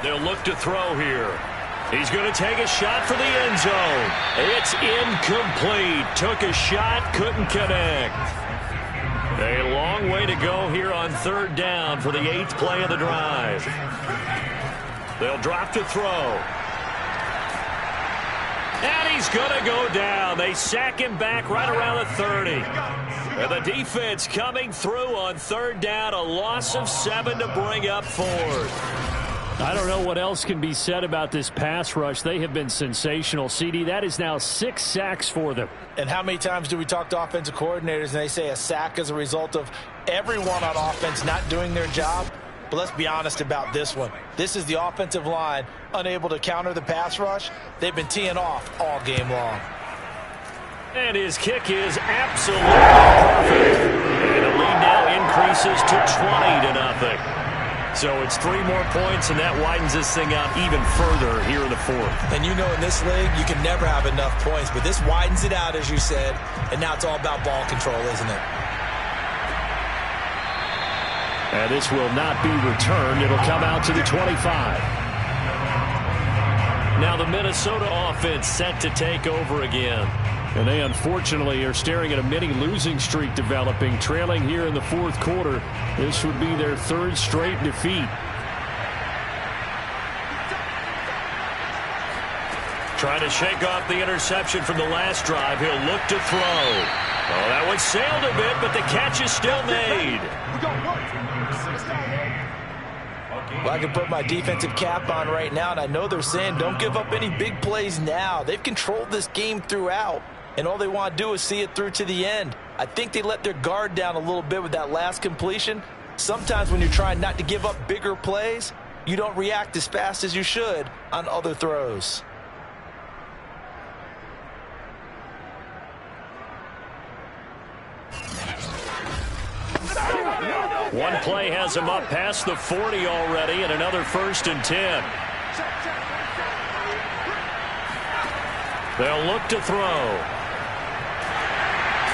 S1: They'll look to throw here. He's going to take a shot for the end zone. It's incomplete. Took a shot, couldn't connect. A long way to go here on third down for the 8th play of the drive. They'll drop to throw. And he's going to go down. They sack him back right around the 30. And the defense coming through on third down. A loss of 7 to bring up 4th.
S3: I don't know what else can be said about this pass rush. They have been sensational. CD, that is now 6 sacks for them.
S2: And how many times do we talk to offensive coordinators and they say a sack is a result of everyone on offense not doing their job? But let's be honest about this one. This is the offensive line unable to counter the pass rush. They've been teeing off all game long.
S1: And his kick is absolutely perfect. And the lead now increases to 20-0. So it's 3 more points, and that widens this thing out even further here in the 4th.
S4: And you know in this league, you can never have enough points, but this widens it out, as you said, and now it's all about ball control, isn't it?
S3: And this will not be returned. It'll come out to the 25.
S1: Now the Minnesota offense set to take over again.
S3: And they unfortunately are staring at a mini losing streak developing, trailing here in the 4th quarter. This would be their 3rd straight defeat.
S1: Trying to shake off the interception from the last drive. He'll look to throw. Oh, that one sailed a bit, but the catch is still made.
S2: Well, I can put my defensive cap on right now, and I know they're saying don't give up any big plays now. They've controlled this game throughout, and all they want to do is see it through to the end. I think they let their guard down a little bit with that last completion. Sometimes when you're trying not to give up bigger plays, you don't react as fast as you should on other throws.
S1: One play has him up past the 40 already, and another 1st and 10. They'll look to throw.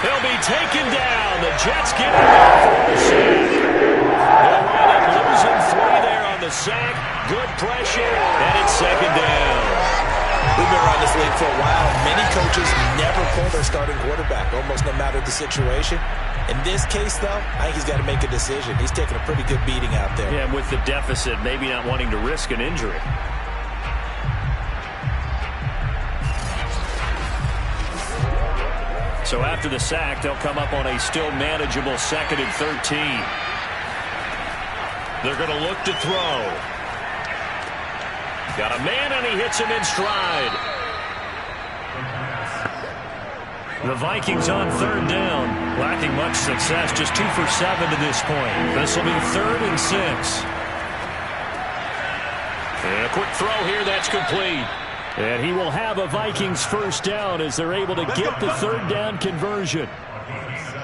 S1: He'll be taken down. The Jets get him off for the sack. They'll wind up losing 3 there on the sack. Good pressure, and it's 2nd down.
S2: We've been around this league for a while. Many coaches never pull their starting quarterback, almost no matter the situation. In this case, though, I think he's got to make a decision. He's taking a pretty good beating out there.
S1: Yeah, with the deficit, maybe not wanting to risk an injury. So after the sack, they'll come up on a still manageable 2nd and 13. They're going to look to throw. Got a man, and he hits him in stride. The Vikings on 3rd down. Lacking much success, just 2 for 7 to this point. This will be 3rd and 6. And a quick throw here, that's complete. And he will have a Vikings 1st down as they're able to get the 3rd down conversion.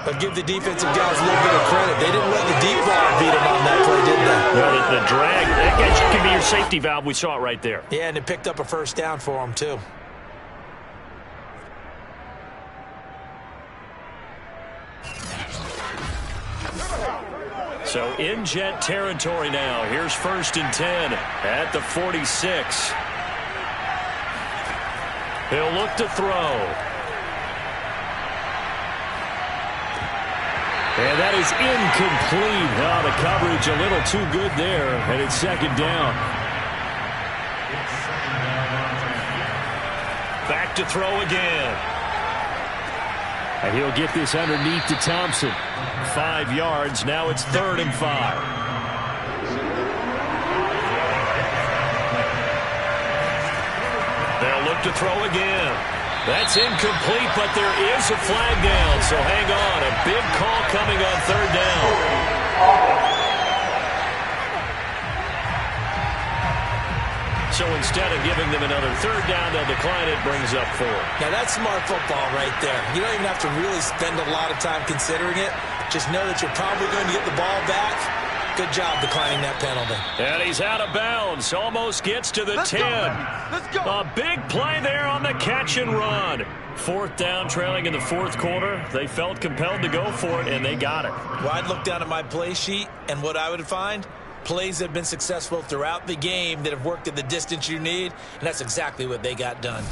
S2: But give the defensive guys a little bit of credit. They didn't let the deep ball beat them on that play, did they?
S1: Well, the drag, that can be your safety valve. We saw it right there.
S2: Yeah, and it picked up a 1st down for them, too.
S1: So in Jet territory now. Here's 1st and 10 at the 46. He'll look to throw. And that is incomplete. Oh, the coverage a little too good there, and it's 2nd down. Back to throw again. And he'll get this underneath to Thompson. 5 yards. Now it's 3rd and 5. They'll look to throw again. That's incomplete, but there is a flag down, so hang on. A big call coming on 3rd down. So instead of giving them another 3rd down, they'll decline it, brings up 4.
S2: Now, that's smart football right there. You don't even have to really spend a lot of time considering it. Just know that you're probably going to get the ball back. Good job declining that penalty.
S1: And he's out of bounds. Almost gets to the 10.
S6: Let's go.
S1: A big play there on the catch and run. 4th down, trailing in the 4th quarter. They felt compelled to go for it, and they got it.
S2: Well, I'd look down at my play sheet, and what I would find, plays that have been successful throughout the game that have worked at the distance you need, and that's exactly what they got done.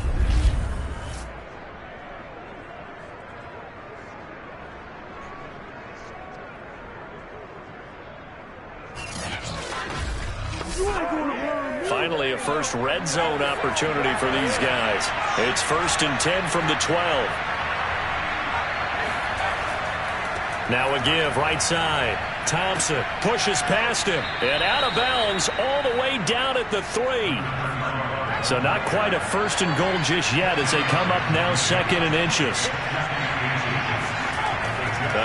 S1: Finally, a first red zone opportunity for these guys. It's 1st and 10 from the 12. Now a give, right side. Thompson pushes past him, and out of bounds all the way down at the 3. So not quite a 1st and goal just yet as they come up now 2nd and inches.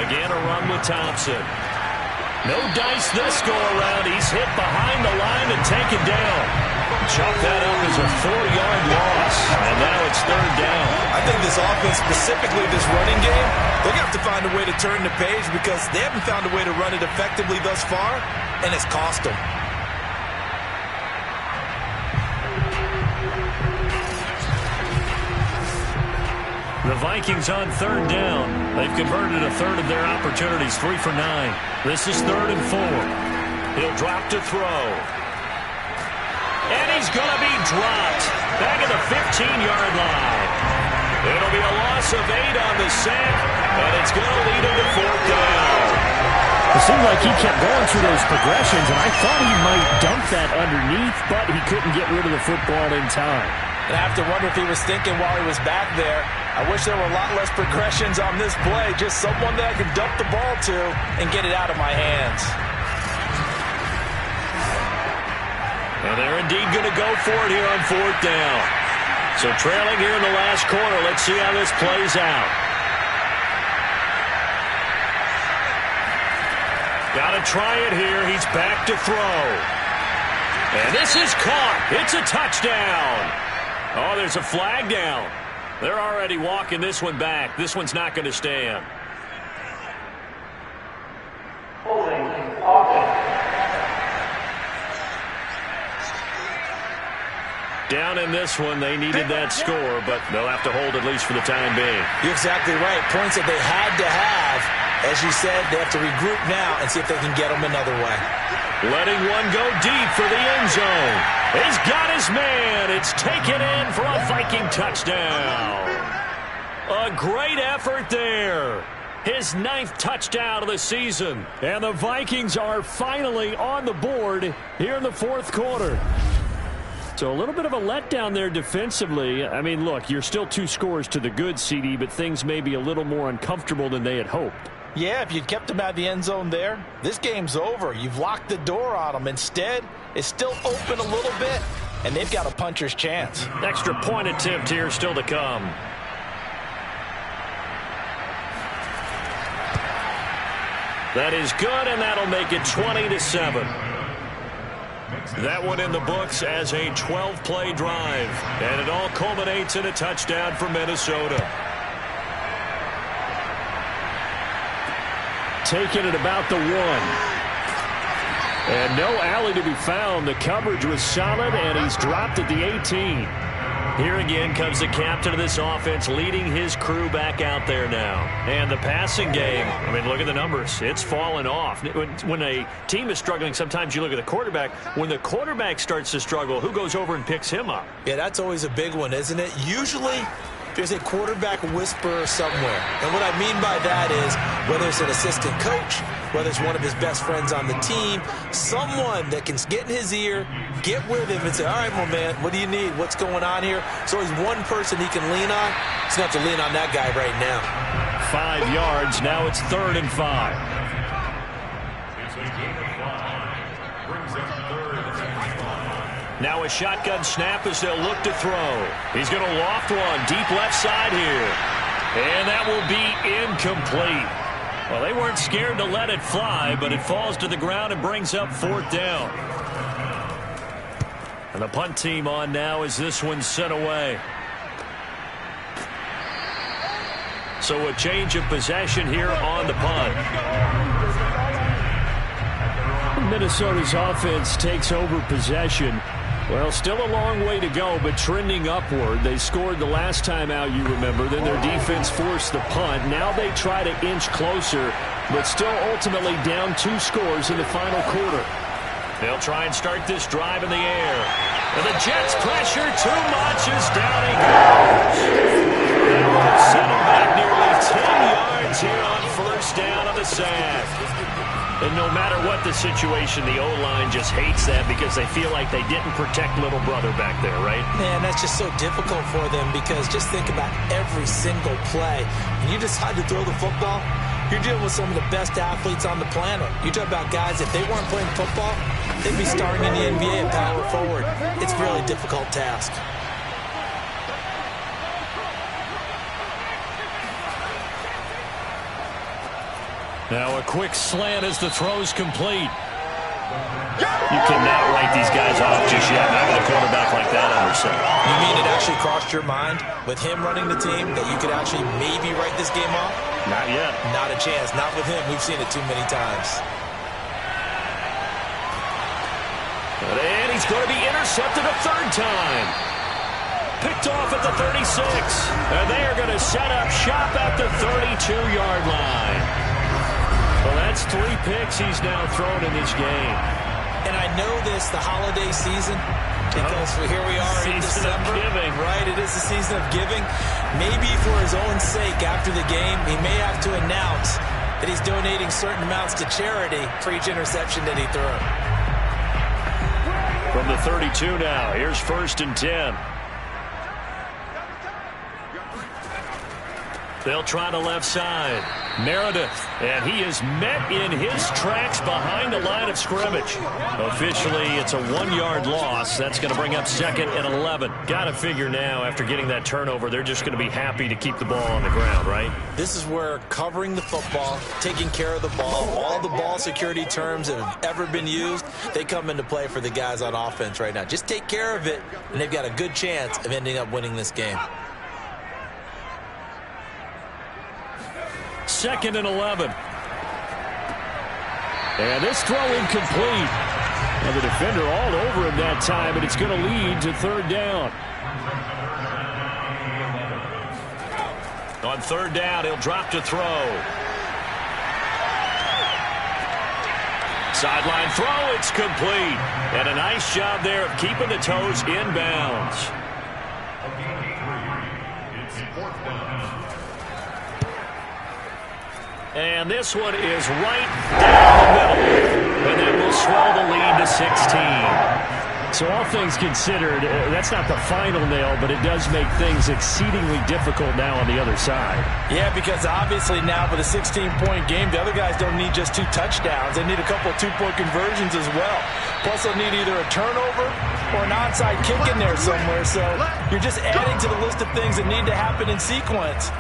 S1: Again, a run with Thompson. No dice this go-around. He's hit behind the line and taken down. Chalk that up as a 4-yard loss, and now it's 3rd down.
S2: I think this offense, specifically this running game, they're going to have to find a way to turn the page because they haven't found a way to run it effectively thus far, and it's cost them.
S1: The Vikings on 3rd down. They've converted a 1/3 of their opportunities, 3 for 9. This is 3rd and 4. He'll drop to throw. And he's going to be dropped back at the 15-yard line. It'll be a loss of 8 on the sack, and it's going to lead him to 4th down.
S3: It seemed like he kept going through those progressions, and I thought he might dump that underneath, but he couldn't get rid of the football in time.
S2: And I have to wonder if he was thinking while he was back there, I wish there were a lot less progressions on this play. Just someone that I could dump the ball to and get it out of my hands.
S1: And they're indeed going to go for it here on 4th down. So trailing here in the last quarter. Let's see how this plays out. Got to try it here. He's back to throw. And this is caught. It's a touchdown. Oh, there's a flag down. They're already walking this one back. This one's not going to stand.
S7: Holding offense.
S1: Down in this one, they needed that score, but they'll have to hold at least for the time being.
S4: You're exactly right. Points that they had to have. As you said, they have to regroup now and see if they can get them another way.
S1: Letting one go deep for the end zone. He's got his man. It's taken in for a Viking touchdown. A great effort there. His 9th touchdown of the season. And the Vikings are finally on the board here in the 4th quarter. So a little bit of a letdown there defensively. I mean, look, you're still 2 scores to the good, CD, but things may be a little more uncomfortable than they had hoped.
S2: Yeah, if you'd kept him out of the end zone there, this game's over. You've locked the door on him. Instead, it's still open a little bit, and they've got a puncher's chance.
S1: Extra point attempt here still to come. That is good, and that'll make it 20-7. That one in the books as a 12-play drive. And it all culminates in a touchdown for Minnesota. Taking it about the 1. And no alley to be found. The coverage was solid, and he's dropped at the 18. Here again comes the captain of this offense leading his crew back out there now. And the passing game, I mean, look at the numbers. It's fallen off. When a team is struggling, sometimes you look at the quarterback. When the quarterback starts to struggle, who goes over and picks him up?
S4: Yeah, that's always a big one, isn't it? Usually, there's a quarterback whisperer somewhere. And what I mean by that is, whether it's an assistant coach, whether it's one of his best friends on the team, someone that can get in his ear, get with him and say, all right, well, man, what do you need? What's going on here? So he's one person he can lean on. He's going to have to lean on that guy right now.
S1: 5 yards. Now it's 3rd and 5. Now a shotgun snap as they'll look to throw. He's going to loft one deep left side here. And that will be incomplete. Well, they weren't scared to let it fly, but it falls to the ground and brings up 4th down. And the punt team on now as this one's sent away. So a change of possession here on the punt. Minnesota's offense takes over possession. Well, still a long way to go, but trending upward. They scored the last time out, you remember. Then their defense forced the punt. Now they try to inch closer, but still ultimately down 2 scores in the final quarter. They'll try and start this drive in the air. And the Jets pressure too much as down he goes. They will send him back nearly 10 yards here on 1st down on the sack. And no matter what the situation, the O-line just hates that because they feel like they didn't protect little brother back there, right?
S4: Man, that's just so difficult for them because just think about every single play. When you decide to throw the football, you're dealing with some of the best athletes on the planet. You talk about guys, if they weren't playing football, they'd be starting in the NBA and power forward. It's a really difficult task.
S1: Now a quick slant as the throw's complete. You cannot write these guys off just yet. Not with a quarterback like that under center.
S4: You mean it actually crossed your mind with him running the team that you could actually maybe write this game off?
S1: Not yet.
S4: Not a chance. Not with him. We've seen it too many times.
S1: And he's going to be intercepted a 3rd time. Picked off at the 36. And they are going to set up shop at the 32-yard line. Well, that's 3 picks he's now thrown in this game.
S4: And I know this, the holiday season, because here we are in December.
S1: Giving.
S4: Right, it is the season of giving. Maybe for his own sake after the game, he may have to announce that he's donating certain amounts to charity for each interception that he threw.
S1: From the 32 now, here's 1st and 10. They'll try the left side. Meredith, and he is met in his tracks behind the line of scrimmage. Officially, it's a 1-yard loss. That's going to bring up 2nd and 11. Got to figure now, after getting that turnover, they're just going to be happy to keep the ball on the ground, right?
S4: This is where covering the football, taking care of the ball, all the ball security terms that have ever been used, they come into play for the guys on offense right now. Just take care of it, and they've got a good chance of ending up winning this game.
S1: 2nd and 11. And this throw incomplete. And the defender all over him that time, and it's going to lead to 3rd down. On 3rd down, he'll drop to throw. Sideline throw, it's complete. And a nice job there of keeping the toes inbounds. And this one is right down the middle. And that will swell the lead to 16. So all things considered, that's not the final nail, but it does make things exceedingly difficult now on the other side.
S2: Yeah, because obviously now with a 16-point game, the other guys don't need just 2 touchdowns. They need a couple of 2-point conversions as well. Plus they'll need either a turnover or an onside kick in there somewhere. So you're just adding to the list of things that need to happen in sequence.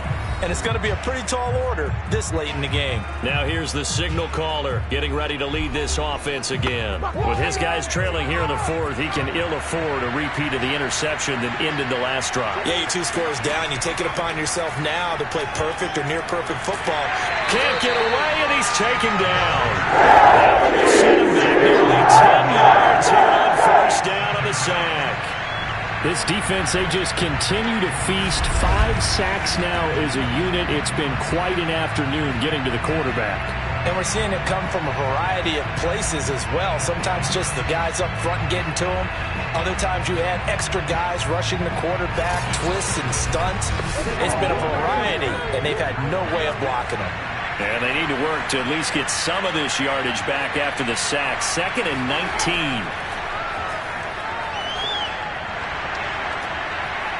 S2: And it's going to be a pretty tall order this late in the game.
S1: Now here's the signal caller getting ready to lead this offense again. With his guys trailing here in the 4th, he can ill afford a repeat of the interception that ended the last drive.
S4: Yeah, you 2 scores down. You take it upon yourself now to play perfect or near perfect football.
S1: Can't get away, and he's taken down. That will set him back nearly 10 yards here on 1st down on the sack.
S3: This defense, they just continue to feast. 5 sacks now as a unit. It's been quite an afternoon getting to the quarterback.
S2: And we're seeing it come from a variety of places as well. Sometimes just the guys up front getting to him. Other times you add extra guys rushing the quarterback, twists and stunts. It's been a variety, and they've had no way of blocking them.
S1: And they need to work to at least get some of this yardage back after the sack. 2nd and 19.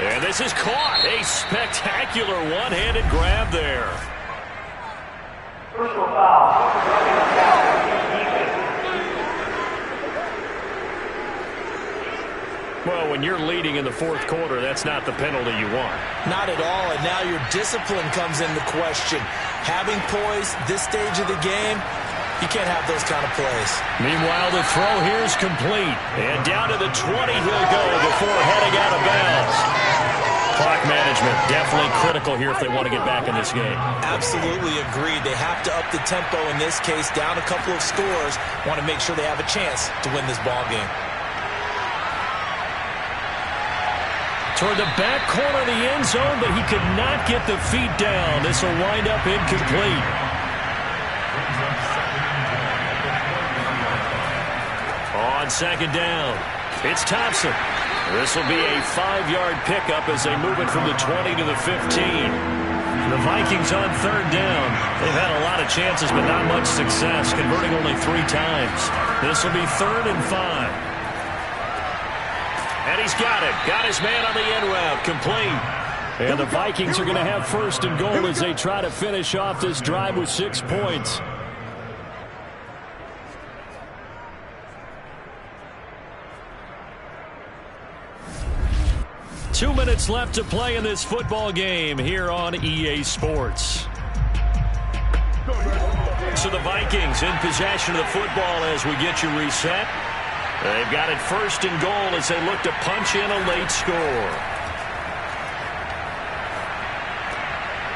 S1: And this is caught. A spectacular one-handed grab there.
S7: Personal foul.
S1: Well, when you're leading in the 4th quarter, that's not the penalty you want.
S4: Not at all, and now your discipline comes into question. Having poise this stage of the game, you can't have those kind of plays.
S1: Meanwhile, the throw here is complete. And down to the 20 he'll go before heading out of bounds. Clock management definitely critical here if they want to get back in this game.
S4: Absolutely agreed. They have to up the tempo in this case, down a couple of scores. Want to make sure they have a chance to win this ball game.
S1: Toward the back corner of the end zone, but he could not get the feet down. This will wind up incomplete. On 2nd down, it's Thompson. This will be a 5-yard pickup as they move it from the 20 to the 15. The Vikings on 3rd down. They've had a lot of chances, but not much success, converting only 3 times. This will be 3rd and 5. And he's got it. Got his man on the end route. Complete.
S3: And the Vikings are going to have 1st and goal as they try to finish off this drive with 6 points.
S1: Two minutes left to play in this football game here on EA Sports. So the Vikings in possession of the football as we get you reset. They've got it 1st and goal as they look to punch in a late score.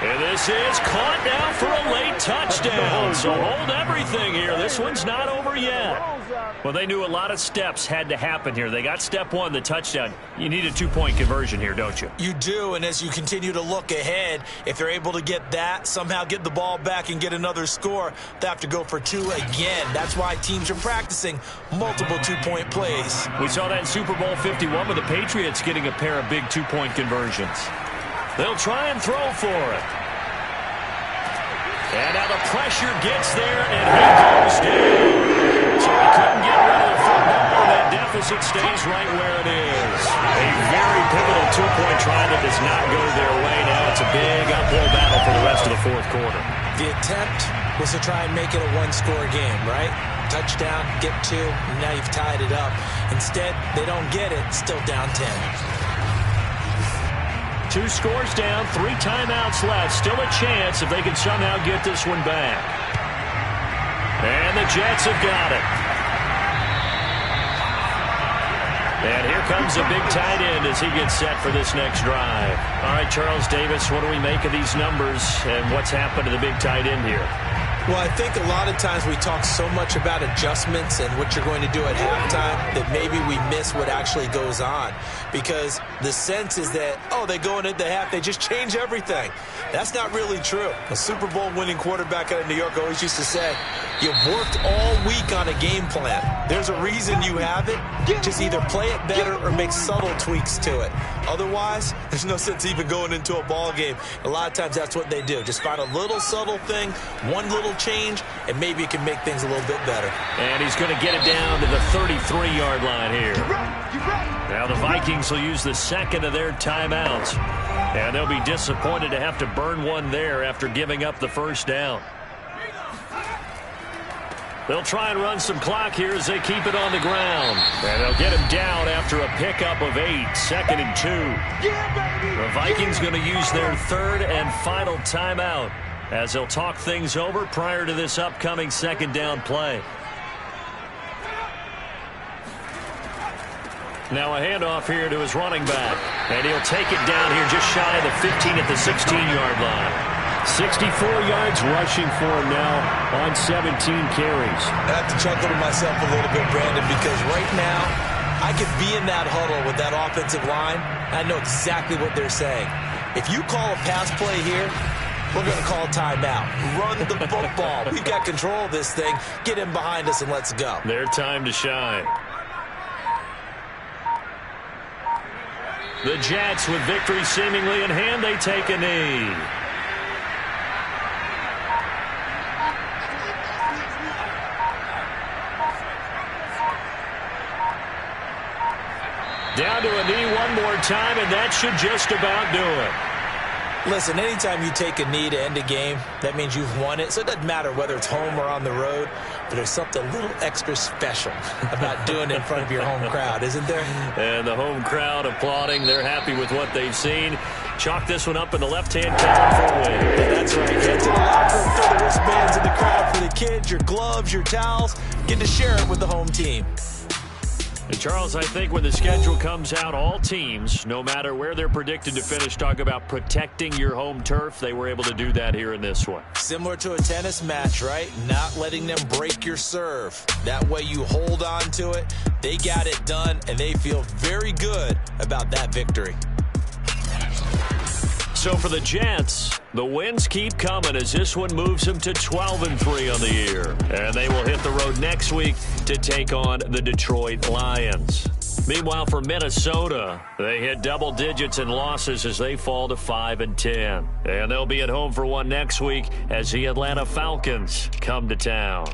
S1: And this is caught now for a late touchdown. So hold everything here. This one's not over yet. Well, they knew a lot of steps had to happen here. They got step 1, the touchdown. You need a 2-point conversion here, don't you?
S4: You do, and as you continue to look ahead, if they're able to get that, somehow get the ball back and get another score, they have to go for 2 again. That's why teams are practicing multiple 2-point plays.
S1: We saw that in Super Bowl 51 with the Patriots getting a pair of big 2-point conversions. They'll try and throw for it. And now the pressure gets there, and he goes down. So he couldn't get rid of the football, and that deficit stays right where it is. A very pivotal 2-point try that does not go their way. Now it's a big uphill battle
S3: for the rest of the fourth quarter.
S4: The attempt was to try and make it a one-score game, right? Touchdown, get 2, and now you've tied it up. Instead, they don't get it, still down 10.
S3: 2 scores down, 3 timeouts left. Still a chance if they can somehow get this one back. And the Jets have got it. And here comes a big tight end as he gets set for this next drive. All right, Charles Davis, what do we make of these numbers and what's happened to the big tight end here?
S4: Well, I think a lot of times we talk so much about adjustments and what you're going to do at halftime that maybe we miss what actually goes on. Because the sense is that, oh, they go in at the half, they just change everything. That's not really true. A Super Bowl winning quarterback out of New York always used to say, you've worked all week on a game plan. There's a reason you have it. Just either play it better or make subtle tweaks to it. Otherwise, there's no sense even going into a ball game. A lot of times that's what they do. Just find a little subtle thing, one little change, and maybe it can make things a little bit better.
S3: And he's going to get it down to the 33-yard line here. Now the Vikings will use the second of their timeouts. And they'll be disappointed to have to burn one there after giving up the first down. They'll try and run some clock here as they keep it on the ground. And they'll get him down after a pickup of 8, 2nd and 2. The Vikings going to use their third and final timeout as they'll talk things over prior to this upcoming second down play. Now a handoff here to his running back. And he'll take it down here just shy of the 15 at the 16-yard line. 64 yards rushing for him now on 17 carries.
S4: I have to chuckle to myself a little bit, Brandon, because right now I could be in that huddle with that offensive line. I know exactly what they're saying. If you call a pass play here, we're going to call timeout. Run the football. We've got control of this thing. Get in behind us and let's go.
S3: Their time to shine. The Jets, with victory seemingly in hand, they take a knee. Down to a knee one more time, and that should just about do it.
S4: Listen, anytime you take a knee to end a game, that means you've won it. So it doesn't matter whether it's home or on the road, but there's something a little extra special about doing it in front of your home crowd, isn't there?
S3: And the home crowd applauding. They're happy with what they've seen. Chalk this one up in the left-hand column for a win.
S4: Yeah, that's right. Head to the locker room, throw the wristbands in the crowd for the kids, your gloves, your towels. Get to share it with the home team.
S3: And Charles, I think when the schedule comes out, all teams, no matter where they're predicted to finish, talk about protecting your home turf. They were able to do that here in this one.
S4: Similar to a tennis match, right? Not letting them break your serve. That way you hold on to it. They got it done, and they feel very good about that victory.
S3: So for the Jets, the wins keep coming as this one moves them to 12-3 on the year. And they will hit the road next week to take on the Detroit Lions. Meanwhile, for Minnesota, they hit double digits in losses as they fall to 5-10. And they'll be at home for one next week as the Atlanta Falcons come to town.